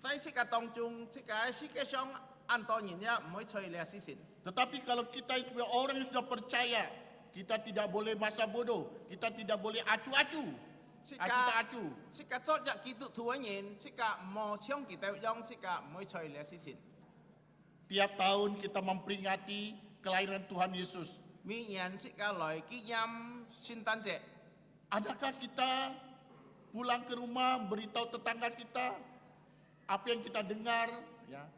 在世界當中，世界上很多人也唔會吹呢事情。 Tetapi kalau kita itu orang yang sudah percaya, kita tidak boleh masa bodoh, kita tidak boleh acuh-acuh. 世 Acuh tak 界 acuh. 世界作入基督徒嘅人，世界冇搶佢哋用，世界唔會吹呢事情。 Tiap tahun kita memperingati kelahiran Tuhan Yesus. 每年世界來紀念聖誕節， Adakah kita pulang ke rumah beritahu tetangga kita apa yang kita dengar, ya,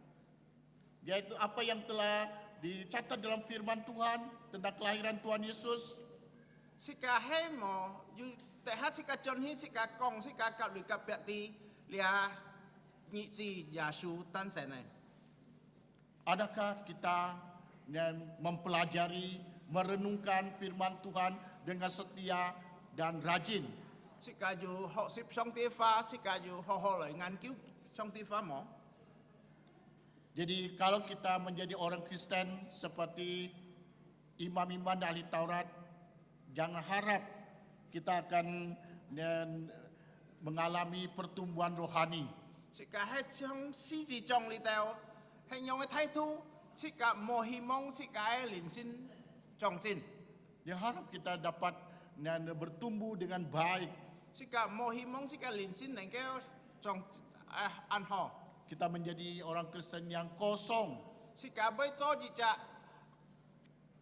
yaitu apa yang telah dicatat dalam firman Tuhan tentang kelahiran Tuhan Yesus. 世界希望要第一世界進去，世界講，世界夾嚟夾別啲，咧日子耶穌誕生嘅。 Adakah kita mempelajari, merenungkan firman Tuhan dengan setia dan rajin? 世界要學習上帝法，世界要好好嚟研究上帝法冇？ Jadi kalau kita menjadi orang Kristen seperti imam-imam dan ahli Taurat, jangan harap kita akan mengalami pertumbuhan rohani. 即個喺將獅子像裏頭，係用嘅態度，即個冇希望，即個嘅靈性長進， Dia harap kita dapat bertumbuh dengan baik. 即個冇希望，即個靈性能夠長安好， Kita menjadi orang Kristen yang kosong. 即個要做一隻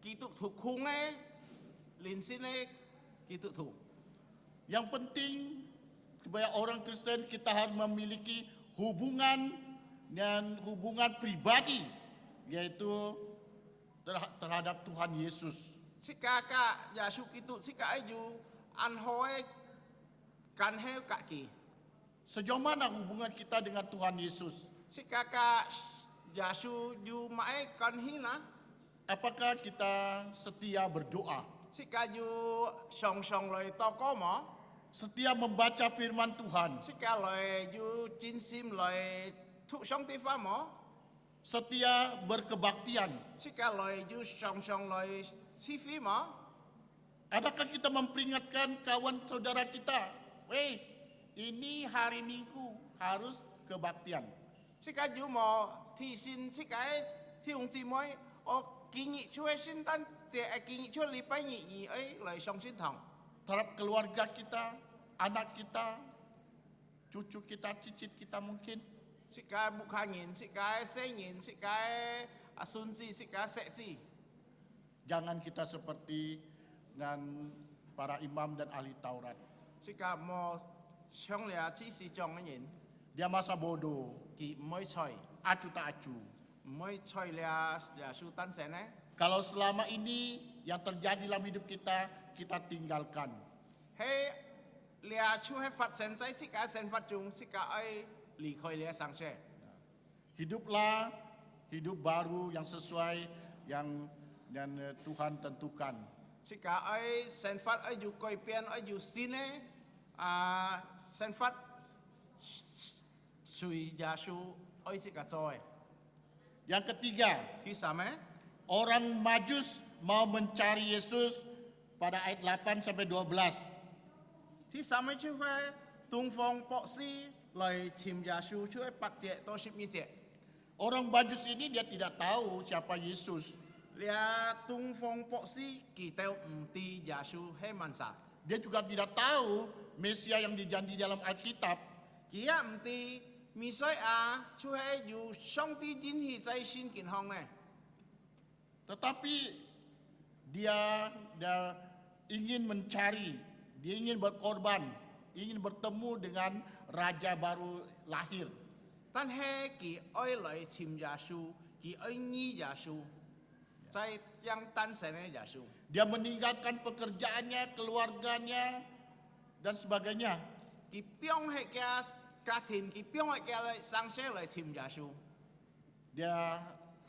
基督徒空嘅靈性嘅基督徒。 Yang penting kepada orang Kristen kita harus memiliki hubungan dan hubungan pribadi, yaitu terhadap Tuhan Yesus. 即個甲耶穌基督，即個要安好嘅關係家己。 Sejauh mana hubungan kita dengan Tuhan Yesus? 即個甲耶穌要買關係啦。 Apakah kita setia berdoa? 即個要常常來禱告麼？ Setia membaca firman Tuhan? 即個來要真心來讀上帝話麼？ Setia berkebaktian? 即個來要常常來侍奉麼？ Adakah kita memperingatkan kawan saudara kita, "Weh, ini hari Minggu harus kebaktian." 即個要麼提醒即個弟兄姊妹，我建議出去聖誕節，建議出禮拜二來上聖堂。 Terhadap keluarga kita, anak kita, cucu kita, cicit kita mungkin. 即個牧客人，即個聖人，即個孫子，即個侄子。 Jangan kita seperti dengan para imam dan ahli Taurat. 即個冇搶了知識狀嘅人， Dia masa bodoh, 佢唔會猜， acu tak acu. 唔會猜了耶穌誕生呢？ Kalau selama ini yang terjadi dalam hidup kita, kita tinggalkan. 喺耶穌喺發生在即個生活中，即個愛離開了生世。 Hiduplah hidup baru yang sesuai yang Tuhan tentukan. 即個愛生活愛要改變，愛要新嘅生活，隨耶穌愛即個做嘅。 Yang ketiga, 第三呢？ orang Majus mau mencari Yesus pada ayat 8 sampai 12. 第三呢就係東方博士來尋耶穌，就係8節到12節。 Orang Majus ini dia tidak tahu siapa Yesus. 你東方博士佢都唔知耶穌係乜嘢， Dia juga tidak tahu Mesia yang dijanji dalam Alkitab. 佢也唔知彌賽亞就係由上帝應許在聖經上嘅。 Tetapi dia ingin mencari, dia ingin berkorban, ingin bertemu dengan raja baru lahir. 但係佢愛來尋耶穌，佢愛依耶穌，在將誕生嘅耶穌。 Dia meninggalkan pekerjaannya, keluarganya, dan sebagainya. 佢並係嘅家庭，佢並係嘅生世來尋耶穌。 Dia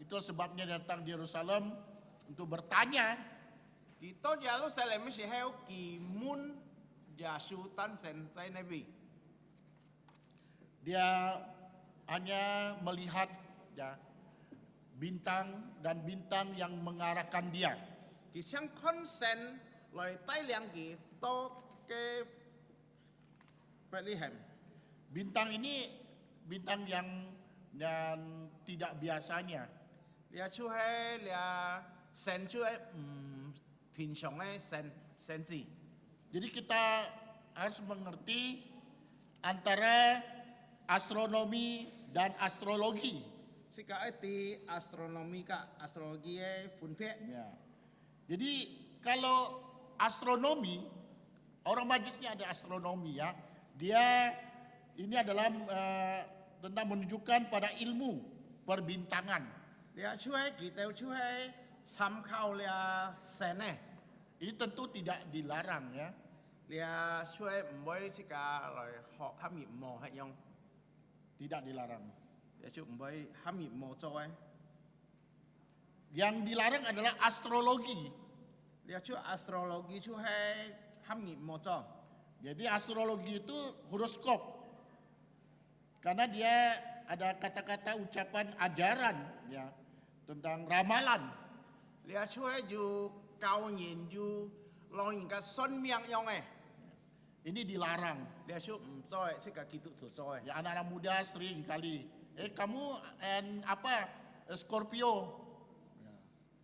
itu sebabnya dia datang di Yerusalem untuk bertanya. 佢到耶路撒冷嘅時候，佢問耶穌誕生在哪邊？ Dia hanya melihat ya, bintang dan bintang yang mengarahkan dia. 佢想看神來帶領佢到嘅伯利恆。 Bintang ini bintang yang tidak biasanya. 你出係你神出係唔平常嘅神子。 Jadi kita harus mengerti antara astronomi dan astrologi. 是個一啲 astronomi 嘅 astrologi 嘅分別。 Ya. Jadi kalau astronomi, orang Majus ini ada astronomi ya. Dia ini adalah tentang menunjukkan pada ilmu perbintangan. 你出係佢哋出係參考你神嘅。 Ini tentu tidak dilarang ya. 你出係唔會是個來學黑業務係用， Tidak dilarang. 你出唔會黑業務做嘅。 Yang dilarang adalah astrologi. 你出 astrologi 出係黑業務做。 Jadi astrologi itu horoskop. Karena dia ada kata-kata ucapan ajaran ya tentang ramalan. 你出係要教人要讓人家信命用嘅。Ini dilarang. 你说唔再是个基督徒做嘅。 Ya, anak-anak muda sering kali, kamu apa Scorpio.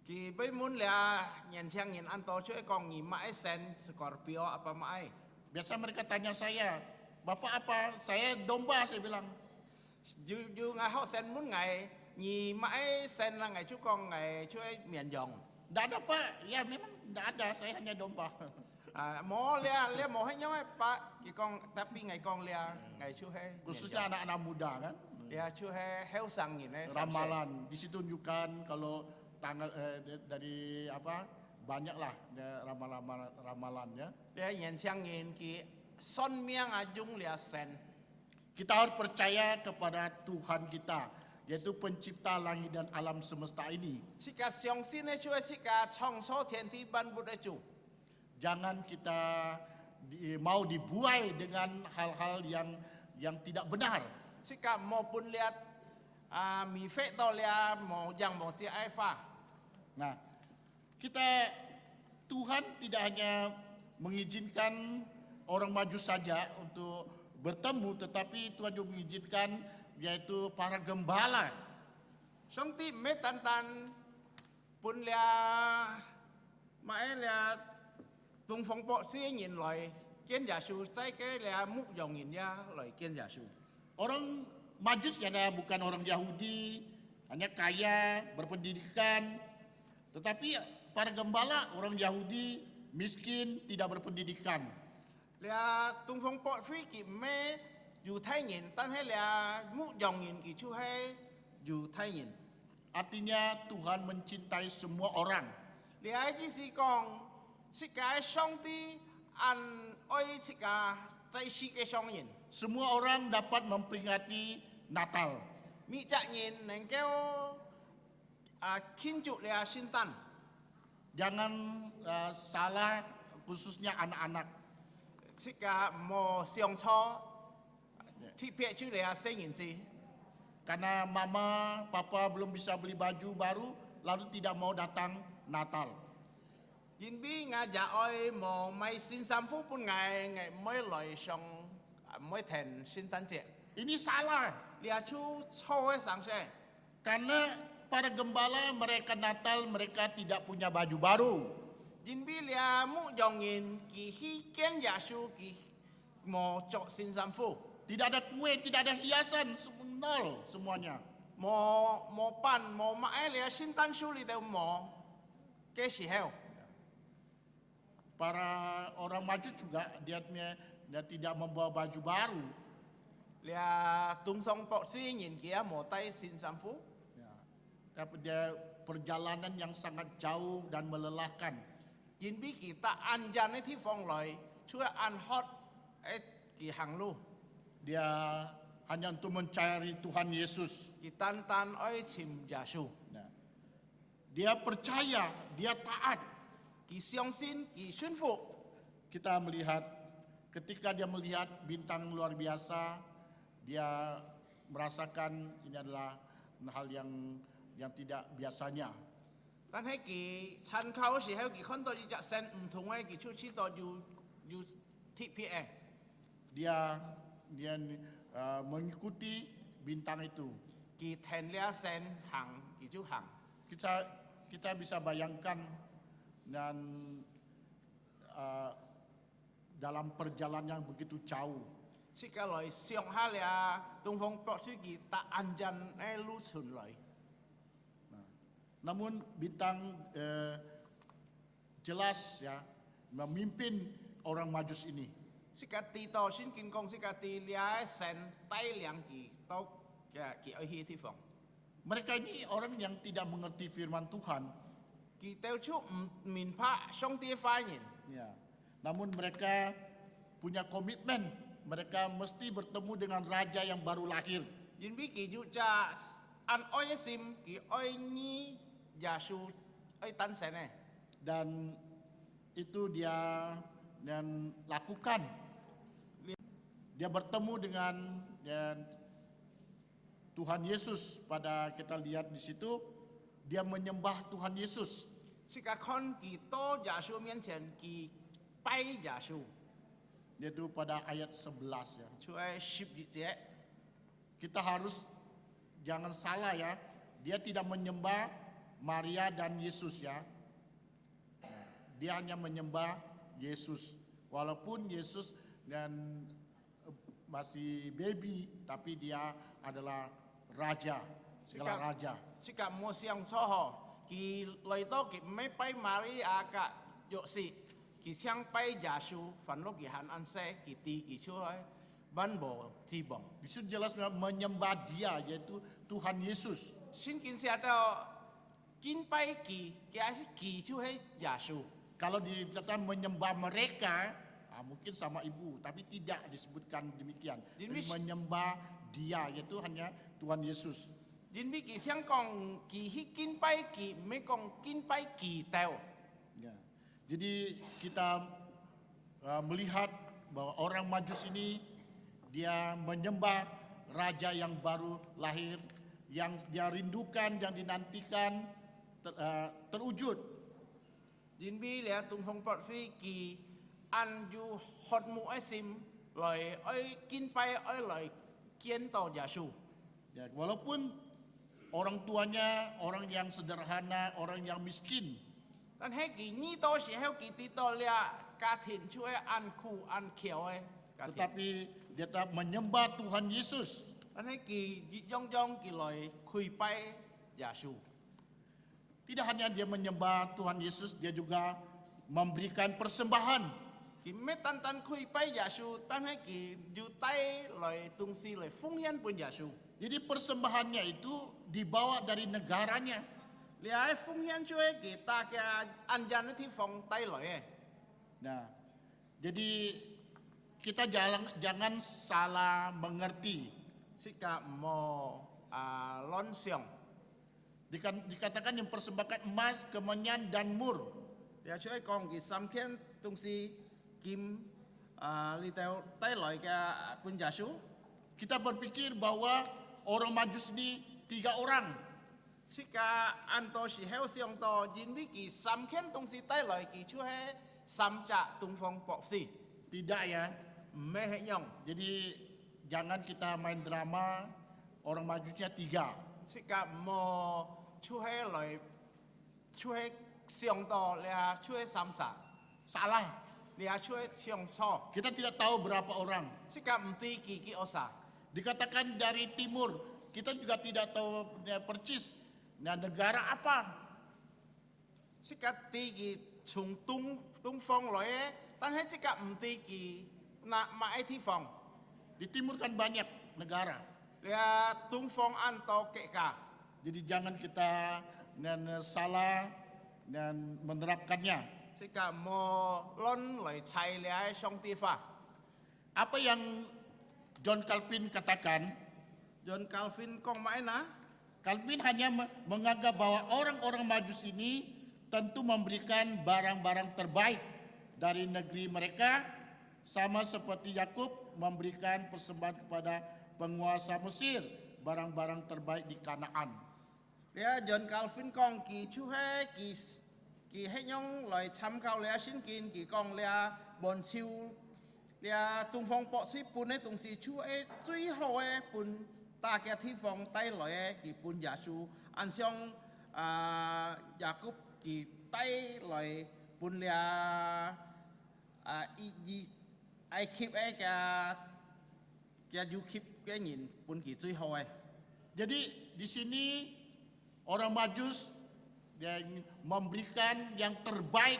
佢俾滿了年輕人按多出一講而買sen Scorpio apa買？ Biasa mereka tanya saya, Bapak apa? Saya domba, saya bilang. 要嗌學 sen 滿嗌而買 sen 啦嗌出講嗌出綿羊。 Tidak ada Pak, ya memang tidak ada, saya hanya domba. 冇咧冇係因為把佢講tapi ngày講咧嗌出係 Khususnya anak-anak muda kan. 咧出係後生人咧。 Ramalan, di situ tunjukkan kalau tanggal dari apa banyaklah ramalannya. 咧年輕人佢信命啊用咧 sen。 Kita harus percaya kepada Tuhan kita, yaitu pencipta langit dan alam semesta ini. 是個相信咧出係是個創造天地萬物嘅主。 Jangan kita mau dibuai dengan hal-hal yang tidak benar. 是個冇半列未發到咧冇樣冇是愛發。 Nah, Tuhan tidak hanya mengizinkan orang Majus saja untuk bertemu, tetapi Tuhan juga mengizinkan yaitu para gembala. 上帝唔係單單半列買咧東方博士人來見耶穌，再嘅咧牧羊人呀來見耶穌。 Orang Majus ya bukan orang Yahudi, hanya kaya, berpendidikan. Tetapi para gembala orang Yahudi, miskin, tidak berpendidikan. 咧東方博士佢唔係猶太人，但係咧牧羊人佢就係猶太人。 Artinya Tuhan mencintai semua orang. 你係意思講，是個上帝按愛是個在世嘅上人， Semua orang dapat memperingati Natal. 每隻人能夠慶祝咧聖誕。 Jangan salah, khususnya anak-anak. 是個冇上錯，特別出嚟聖人節。 Karena mama, papa belum bisa beli baju baru, lalu tidak mau datang Natal. 因為我也愛冇買新衫褲半ngày唔會來上唔會停聖誕節。 Ini salah. 你係出錯嘅上升。 Karena para gembala mereka Natal mereka tidak punya baju baru. 因為你牧羊人佢去見耶穌，佢冇着新衫褲， Tidak ada kue, tidak ada hiasan, nol semuanya. 冇辦冇買你聖誕樹你都冇嘅時候。 Para orang Majus juga dia tidak membawa baju baru. 你東方博士人佢冇帶新衫褲。 Ya. Tapi dia perjalanan yang sangat jauh dan melelahkan. 因為佢搭安全嘅地方來，出去安學佢行路， Dia hanya untuk mencari Tuhan Yesus. 佢單單愛尋耶穌， Nah, dia percaya, dia taat. 佢相信，佢順服。 Kita melihat ketika dia melihat bintang luar biasa, dia merasakan ini adalah hal yang tidak biasanya. 但係佢參考嘅時候，佢看到一隻神唔同嘅，佢就知道要特別嘅。 Dia mengikuti bintang itu. 佢聽了神行，佢就行。 Kita bisa bayangkan dan dalam perjalanan yang begitu jauh. 是個來上下了東方博士佢搭安全嘅路程來。 Namun bintang jelas ya memimpin orang Majus ini. 是個地道聖經講是個地了神帶領佢到佢愛去嘅地方。 Mereka ini orang yang tidak mengerti firman Tuhan. 佢到處唔明白上帝嘅話言， Ya. Namun mereka punya komitmen. Mereka mesti bertemu dengan raja yang baru lahir. 因為佢就จะ按愛嘅心，佢愛你耶穌愛誕生嘅， Dan itu dia dan lakukan. Dia bertemu dengan Tuhan Yesus. Pada kita lihat di situ, dia menyembah Tuhan Yesus. 是個看佢到耶穌面前，佢拜耶穌。yaitu pada ayat 11 ya. 出喺12節， Kita harus jangan salah ya, dia tidak menyembah Maria dan Yesus ya. Dia hanya menyembah Yesus. Walaupun Yesus dan masih baby, tapi dia adalah raja, segala raja. 即個冇上錯嗬，佢嚟到佢唔係拜瑪利亞嘅約瑟，佢想拜耶穌，凡落佢行安息，佢啲佢出來ban bo cibong. Di situ jelas menyembah dia, yaitu Tuhan Yesus. Sin kin si ada kin pai ki si ki chu hai Yesus. Kalau dikatakan menyembah mereka, mungkin sama ibu, tapi tidak disebutkan demikian. Jadi menyembah dia, yaitu hanya Tuhan Yesus. Jin bi ki siang kong ki hi kin pai ki me kong kin pai ki teo. Ya. Jadi kita melihat bahwa orang Majus ini dia menyembah raja yang baru lahir, yang dia rindukan, yang dinantikan terwujud. Jin bi lia tung phong pot fi ki an ju hot mu asim loi oi kin pai oi loi kien to Yesus. Ya, walaupun orang tuanya orang yang sederhana, orang yang miskin, Dan hai ki ni to si heo ki ti to lia ka thin chu an khu an kiao e. tetapi dia tetap menyembah Tuhan Yesus. Dan hai ki jong jong ki loi kui pai Yesus. Tidak hanya dia menyembah Tuhan Yesus, dia juga memberikan persembahan. Ki me tan tan kui pai Yesus tan hai ki ju tai loi tung si loi fung hian pun Yesus. Jadi persembahannya itu dibawa dari negaranya. Lia ai fung hian chu e ki ta ka an jan ti phong tai loi e. Nah, jadi kita jangan salah mengerti. Sika mo lon siong. Dikatakan yang persembahkan emas, kemenyan, dan mur. Lia chu e kong ki sam khian tung si kim li teo tai loi ka pun Yesus. Kita berpikir bahwa orang Majus ini 3 orang. Sika anto si heo siong to jin bi ki sam khian tung si tai loi ki chu he sam cha tung phong pok si. Tidak ya. Me he nyong. Jadi jangan kita main drama, orang Majusnya 3. Sika mo chu he loi chu he siong to lia chu he sam sa. Salah. Lia chu he siong so. Kita tidak tahu berapa orang. Sika mti ki osa. Dikatakan dari timur, kita juga tidak tahu percis. Nah, negara apa? Sika ti ki chung tung phong loi e. Tan he sika mti ki na ma ai ti phong. Di timur kan banyak negara. Lia tung phong anto ke ka. Jadi jangan kita salah dan menerapkannya. Sika mo lon loi chai lia song ti fa. Apa yang John Calvin katakan? John Calvin kong maena. Calvin hanya menganggap bahwa orang-orang Majus ini tentu memberikan barang-barang terbaik dari negeri mereka, sama seperti Yakub memberikan persembahan kepada penguasa Mesir, barang-barang terbaik di Kanaan. Lia John Calvin kong ki chu he ki he nyong loi cham khao lia sin kin ki kong lia bon chiu lia tung phong po si pun e tung si chu e chui ho e pun ta kia thi phong tai loi e ki pun Yesus an siong Yakub ki tai loi pun lia ai khip e kia ju khip cái nhìn pun ki chui ho e. Jadi di sini orang Majus yang memberikan yang terbaik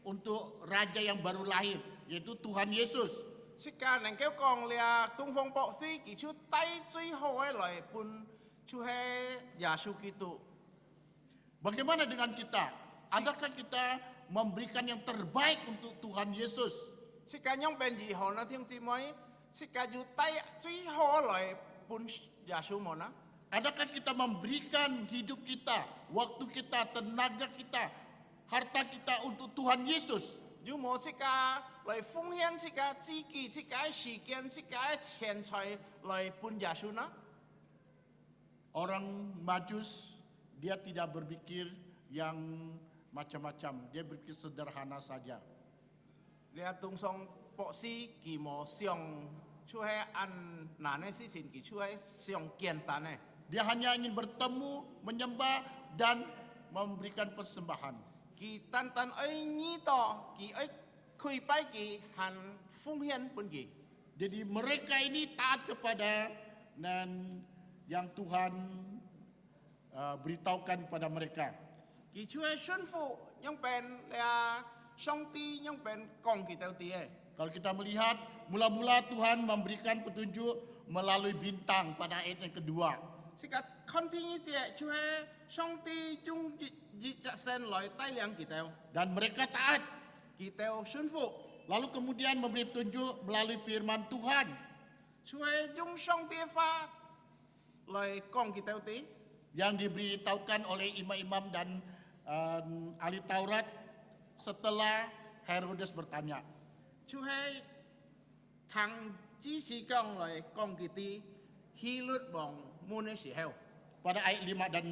untuk raja yang baru lahir, yaitu Tuhan Yesus. Sika nang kêu kong lia tung phong po si ki chu tai chui ho e loi pun chu he Yesus Kristus. Bagaimana dengan kita? Adakah kita memberikan yang terbaik untuk Tuhan Yesus? Sika nyong ben ji ho na thiong chi moi sika ju tai chui ho loi pun Yesus mo na. Adakah kita memberikan hidup kita, waktu kita, tenaga kita, harta kita untuk Tuhan Yesus? Ju mo sika loi fung hian sika chi ki sika si kian sika chen chai loi pun Yesus na. Orang Majus dia tidak berpikir yang macam-macam, dia berpikir sederhana saja. Lia tung song 博士佢冇上出係按難嘅事情，佢出係上簡單嘅。 Dia hanya ingin bertemu, menyembah, dan memberikan persembahan. 佢單單愛呢度，佢愛開拜佢，和奉獻本佢。 Jadi mereka ini taat kepada dan yang Tuhan beritahukan kepada mereka. 佢出係順服，yangเป็น呀上帝yangเป็น講佢到底嘅。 Kalau kita melihat, mula-mula Tuhan memberikan petunjuk melalui bintang pada ayat yang kedua. 是個 continue 嘅，就係上帝用日線來帶領佢哋， Dan mereka taat. 佢哋順服， Lalu kemudian memberi petunjuk melalui firman Tuhan. 就係用上帝法來講佢哋啲。 Yang diberitahukan oleh imam-imam dan ahli Taurat setelah Herodes bertanya. 就係聽指示講來講佢啲希律王滿嘅時候， Pada ayat 5 dan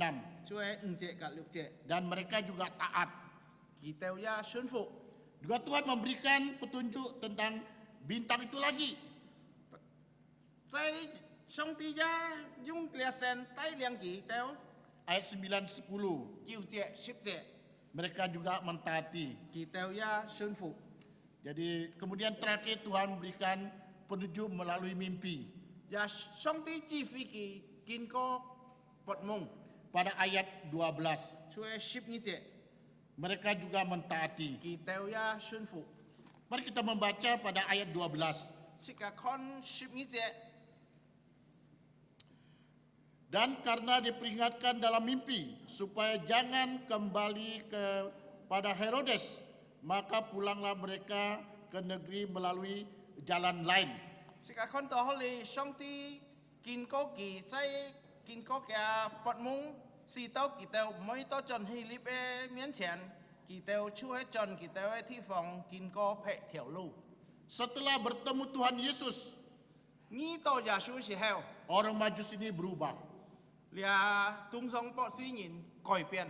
6. 就係5節及6節， Dan mereka juga taat. 佢哋也順服。 Juga Tuhan memberikan petunjuk tentang bintang itu lagi. 在上帝也用日線帶領佢哋， Ayat 9, 10. 9節、10節， Mereka juga mentaati. 佢哋也順服。 Jadi kemudian terakhir Tuhan memberikan petunjuk melalui mimpi. 也上帝指揮佢經過拔夢， Pada ayat 12. 就係12節， Mereka juga mentaati. 佢哋也順服。 Mari kita membaca pada ayat 12. 是個看12節， Dan karena diperingatkan dalam mimpi supaya jangan kembali kepada Herodes, maka pulanglah mereka ke negeri melalui jalan lain. 是個看到後嚟上帝經過佢在經過嘅拔夢，是到佢哋唔可以到進希臘嘅面前，佢哋出喺進佢哋嘅地方經過劈條路。 Setelah bertemu Tuhan Yesus, 呢度耶穌時候， orang Majus ini berubah 你東方博士人改變，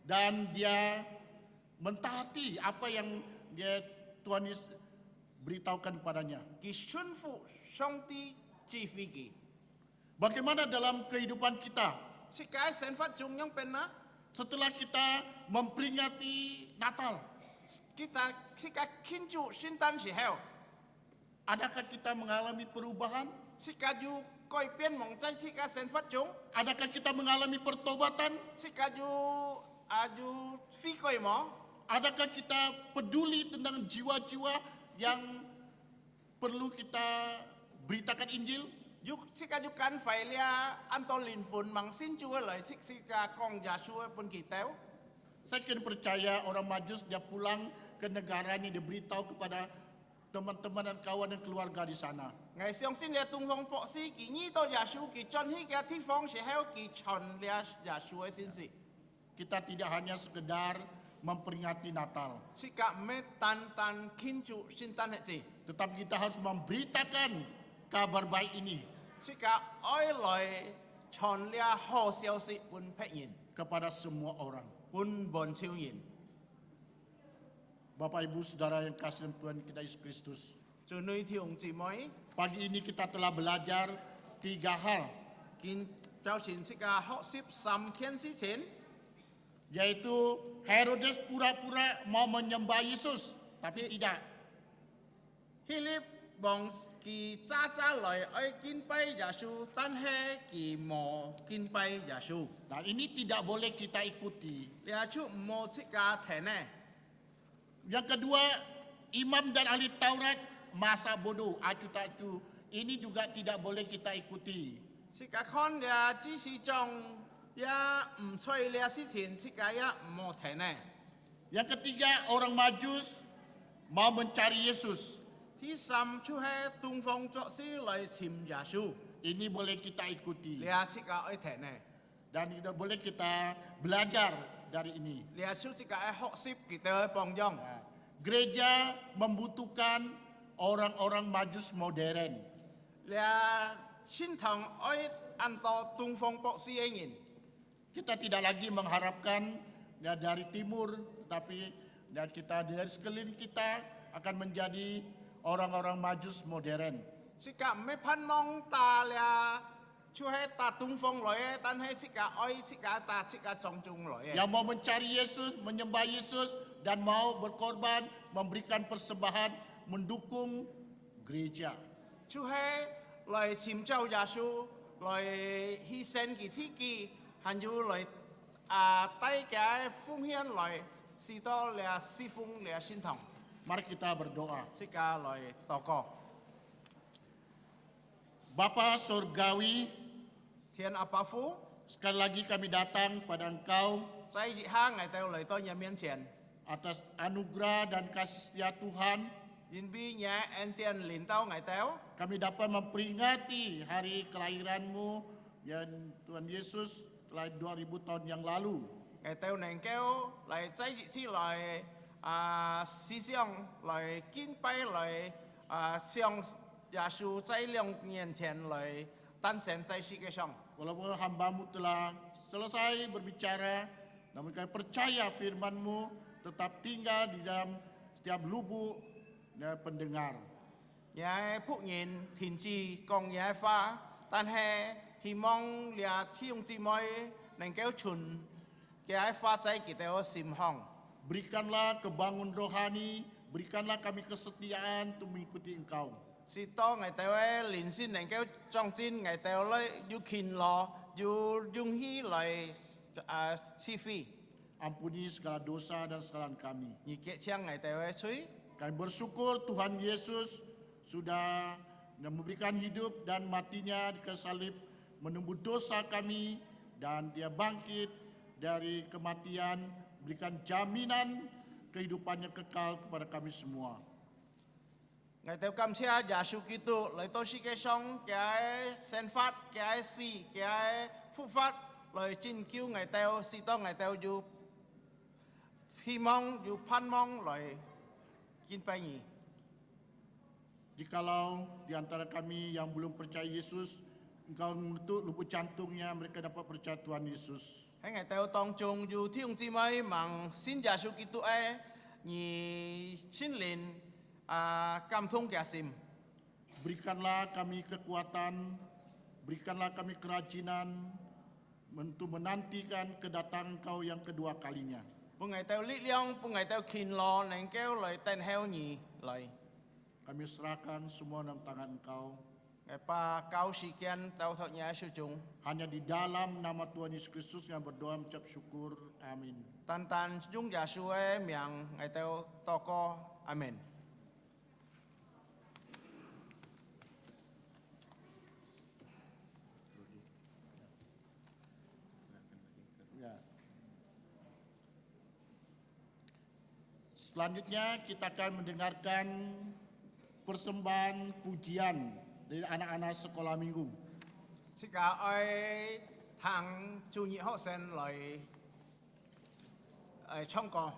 dan dia mentaati apa yang Tuhan Yesus beritahukan kepadanya. 佢順服上帝指揮佢。 Bagaimana dalam kehidupan kita 是個神法中央變啦， setelah kita memperingati Natal? kita 是個慶祝聖誕時候， Adakah kita mengalami perubahan? 是個就改變夢在是個神法中， Adakah kita mengalami pertobatan? 是個就悔改夢， Adakah kita peduli tentang jiwa-jiwa yang perlu kita beritakan Injil? 是個就趕快了，按到靈魂盲先做來，是個講耶穌嘅本基督。 Saya kira percaya orang Majus dia pulang ke negaranya, dia beritahu kepada teman-teman dan kawan dan keluarga di sana. 我相信了東方博士，佢呢度耶穌佢進去嘅地方時候，佢傳了耶穌嘅信息， Kita tidak hanya sekedar memperingati Natal, 是個唔係單單慶祝聖誕節， tetapi kita harus memberitakan kabar baik ini 是個愛來傳了好消息本別人， kepada semua orang. 本超人。 Bapak Ibu Saudara yang kasih dalam Tuhan kita Yesus Kristus, 做女弟兄姊妹， pagi ini kita telah belajar 3 hal, 見就算是個學習3件事情， yaitu Herodes pura-pura mau menyembah Yesus, tapi tidak. 希臘王佢早來愛敬拜耶穌，但係佢冇敬拜耶穌， Nah, ini tidak boleh kita ikuti. 耶穌冇識個聽呢。 Yang kedua, imam dan ahli Taurat masa bodoh, acu tak acu. Ini juga tidak boleh kita ikuti. 是個看了只是種也唔吹了事情，是個也冇聽呢。 Yang ketiga, orang Majus mau mencari Yesus. 第三就係東方作師來尋耶穌， Ini boleh kita ikuti. 你是個愛聽呢。 Dan tidak boleh kita belajar dari ini. 耶穌是個愛學習佢哋幫助。 Nah, gereja membutuhkan orang-orang Majus modern. 你先堂愛按照東方博士嘅人， Kita tidak lagi mengharapkan dari timur, tetapi kita dari sekeliling kita akan menjadi orang-orang Majus modern. 是甲唔要盼望大了，就係大東方來嘅，但係是甲愛是甲大是甲種種來嘅。 Yang mau mencari Yesus, menyembah Yesus, dan mau berkorban, memberikan persembahan, mendukung gereja. 就係來尋找耶穌，來犧牲佢自己，還有來帶嘅奉獻來，使到了侍奉了信徒， Mari kita berdoa. 是甲來禱告。 Bapa Surgawi, 天阿爸父， sekali lagi kami datang pada Engkau 在以下我哋來到你面前， atas anugerah dan kasih setia Tuhan. 因為你恩典臨到我哋， Kami dapat memperingati hari kelahiran-Mu, ya Tuhan Yesus telah 2000 tahun yang lalu. 我哋能夠來在日子來思想來敬拜來向耶穌在2年前來誕生在世界上。 Walaupun hamba-Mu telah selesai berbicara, namun kami percaya firman-Mu tetap tinggal di dalam setiap lubuk dan pendengar. 也僕人停止講嘢話，但係希望你弟兄姊妹能夠存嘅話在佢哋嘅心上。 Berikanlah kebangun rohani, berikanlah kami kesetiaan untuk mengikuti Engkau. 是當我哋嘅靈性能夠壯進，我哋咧要勤勞，要勇氣來施肥， Ampuni segala dosa dan kesalahan kami. 而結將我哋嘅水。 Kami bersyukur Tuhan Yesus sudah memberikan hidup dan matinya di kayu salib menembus dosa kami, dan Dia bangkit dari kematian, berikan jaminan kehidupannya kekal kepada kami semua. 我哋感謝耶穌基督嚟到世界上嘅生法、嘅死、嘅復活，來拯救我哋，使到我哋有希望、有盼望來敬拜你。 Jikalau di antara kami yang belum percaya Yesus, Engkau menutup lubuk jantungnya, mereka dapat percaya Tuhan Yesus. 喺我哋當中有弟兄姊妹望信耶穌基督嘅，而心靈感通嘅心。 Berikanlah kami kekuatan, berikanlah kami kerajinan untuk menantikan kedatangan Engkau yang kedua kalinya. 幫我哋力量，幫我哋勤勞，能夠來等候你來。 Kami serahkan semua dalam tangan Engkau. 我把交時間交託你嘅手中， Hanya di dalam nama Tuhan Yesus Kristus yang berdoa mengucap syukur. Amin. 單單用耶穌嘅名，我哋禱告，阿門。 Ya. Selanjutnya kita akan mendengarkan persembahan pujian dari anak-anak sekolah minggu. 即個愛聽主日學生來唱歌。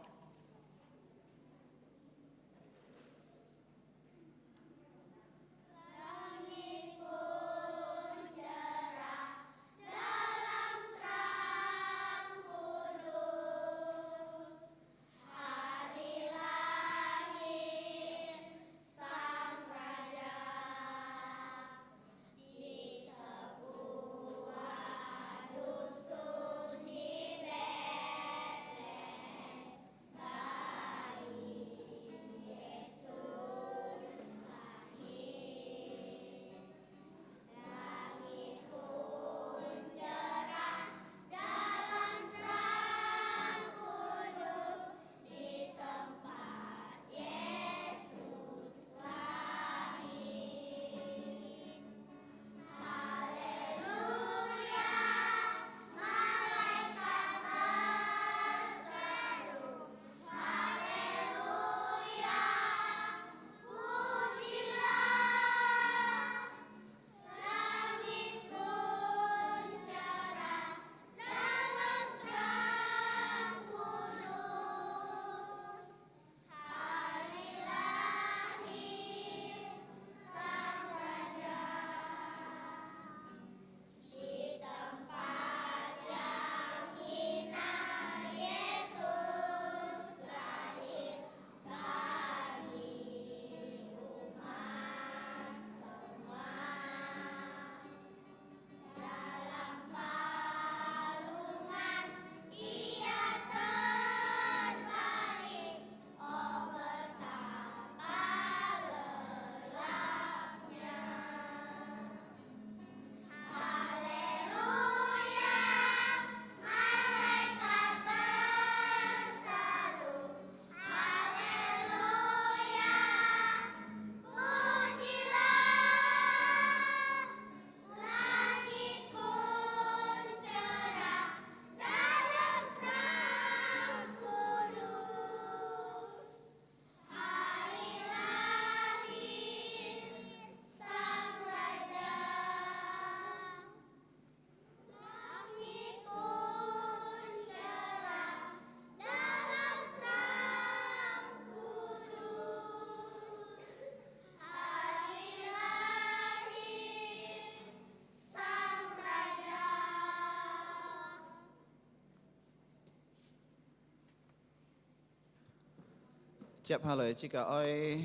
接下来这个爱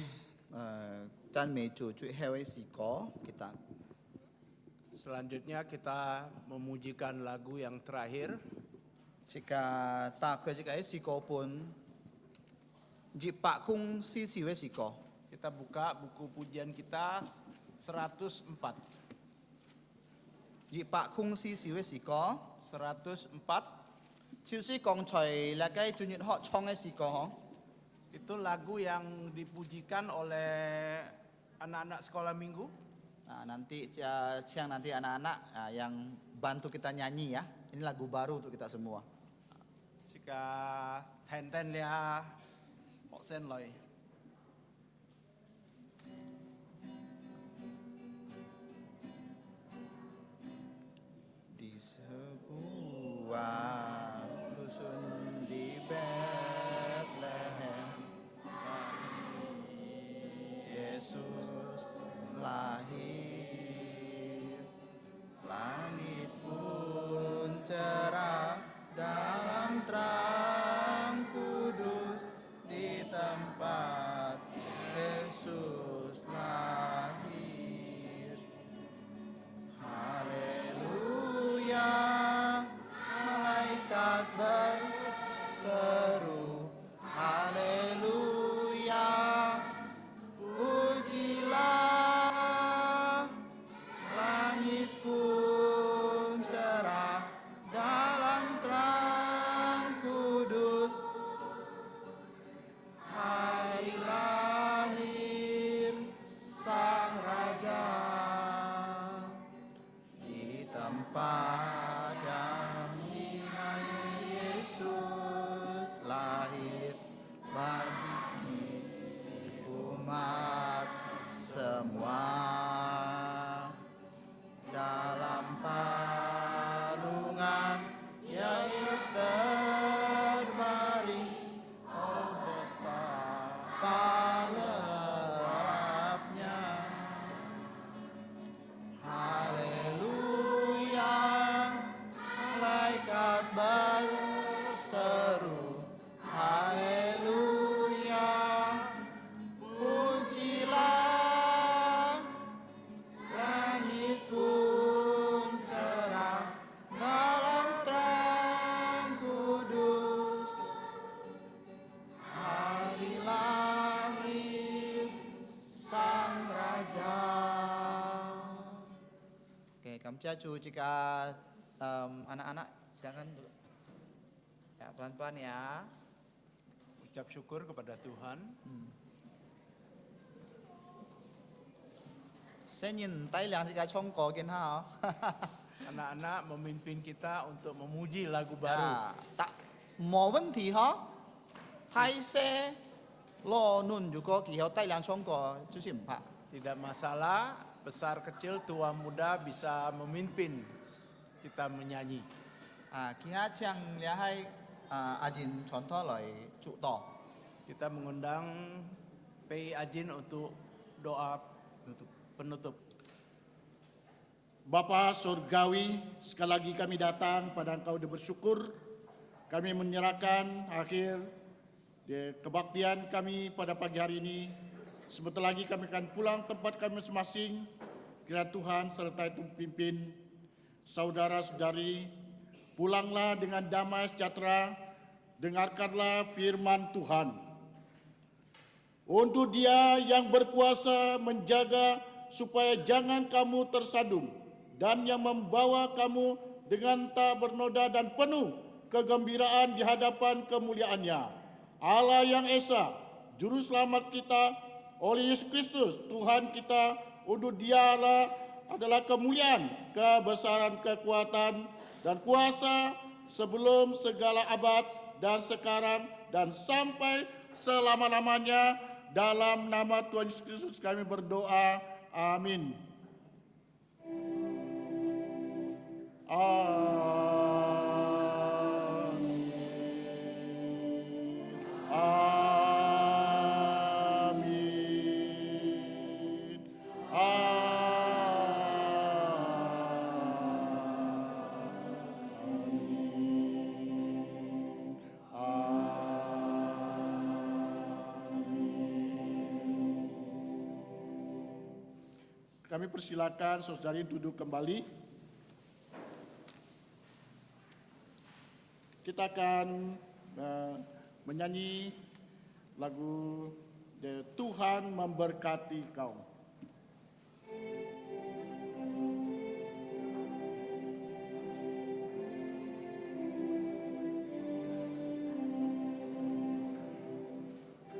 赞美主最后的诗歌kita Selanjutnya kita memujikan lagu yang terakhir. jika tak ke jika詩歌本804詩歌 Kita buka buku pujian kita 104. 804詩歌 104 就是剛才那個專業學唱的詩歌嗬 itu lagu yang dipujikan oleh anak-anak sekolah minggu. Nah, nanti siang nanti anak-anak yang bantu kita nyanyi ya. Ini lagu baru untuk kita semua. Jika ten lia họ sen loi. Di sebuah dusun di Bethlehem Yesus lahir, langit pun cerah dalam terang kudus di tempat Yesus lahir. Haleluya, malaikat berseru, haleluya. Pujilah, langit pun cerah dalam terang kudus. Hari lahir Sang Raja di tempat yang hina Yesus lahir bagi umat semua dalam palungan Ia terbaring oh betapa lelapnya haleluya malaikat berseru haleluya pujilah langit pun cerah dalam terang kudus hari lahir Sang Raja. Oke, Kamciacu jika anak-anak silakan dulu. Ya, pelan-pelan ya. Ucap syukur kepada Tuhan. Saya nhìn tay liang jika chongko gen ha. Anak-anak memimpin kita untuk memuji lagu baru. Ya, tak mau 問題哈。太些lo nun juga kihau tay liang chongko 就是唔怕。 Tidak masalah, besar kecil tua muda bisa memimpin kita menyanyi. Kia chiang liang hai ajin contoh lai trụ tỏ. Kita mengundang Pei Ajin untuk doa penutup. Bapa Surgawi, sekali lagi kami datang pada Engkau dan bersyukur. Kami menyerahkan akhir kebaktian kami pada pagi hari ini. Sebentar lagi kami akan pulang tempat kami masing-masing. Kiranya Tuhan sertai pimpin saudara-saudari. Pulanglah dengan damai sejahtera. Dengarkanlah firman Tuhan. Untuk Dia yang berkuasa menjaga supaya jangan kamu tersandung dan yang membawa kamu dengan tak bernoda dan penuh kegembiraan di hadapan kemuliaan-Nya. Allah yang Esa, Juru Selamat kita, oleh Yesus Kristus, Tuhan kita, untuk Dialah adalah kemuliaan, kebesaran, kekuatan, dan kuasa sebelum segala abad dan sekarang dan sampai selama-lamanya. Dalam nama Tuhan Yesus Kristus kami berdoa. Amin. Amin. Kami persilakan saudari duduk kembali. Kita akan menyanyi lagu Tuhan Memberkati Kau.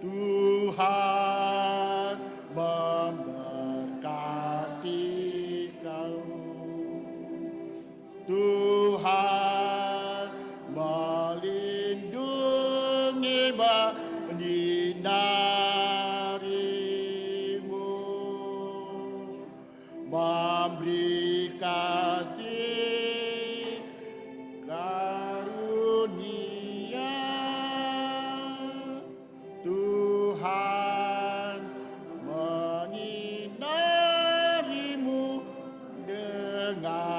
Tuhan memberkati kau. Tuhan melindungi menyinarimu, memberi kasih karunia. Tuhan menyinarimu dengan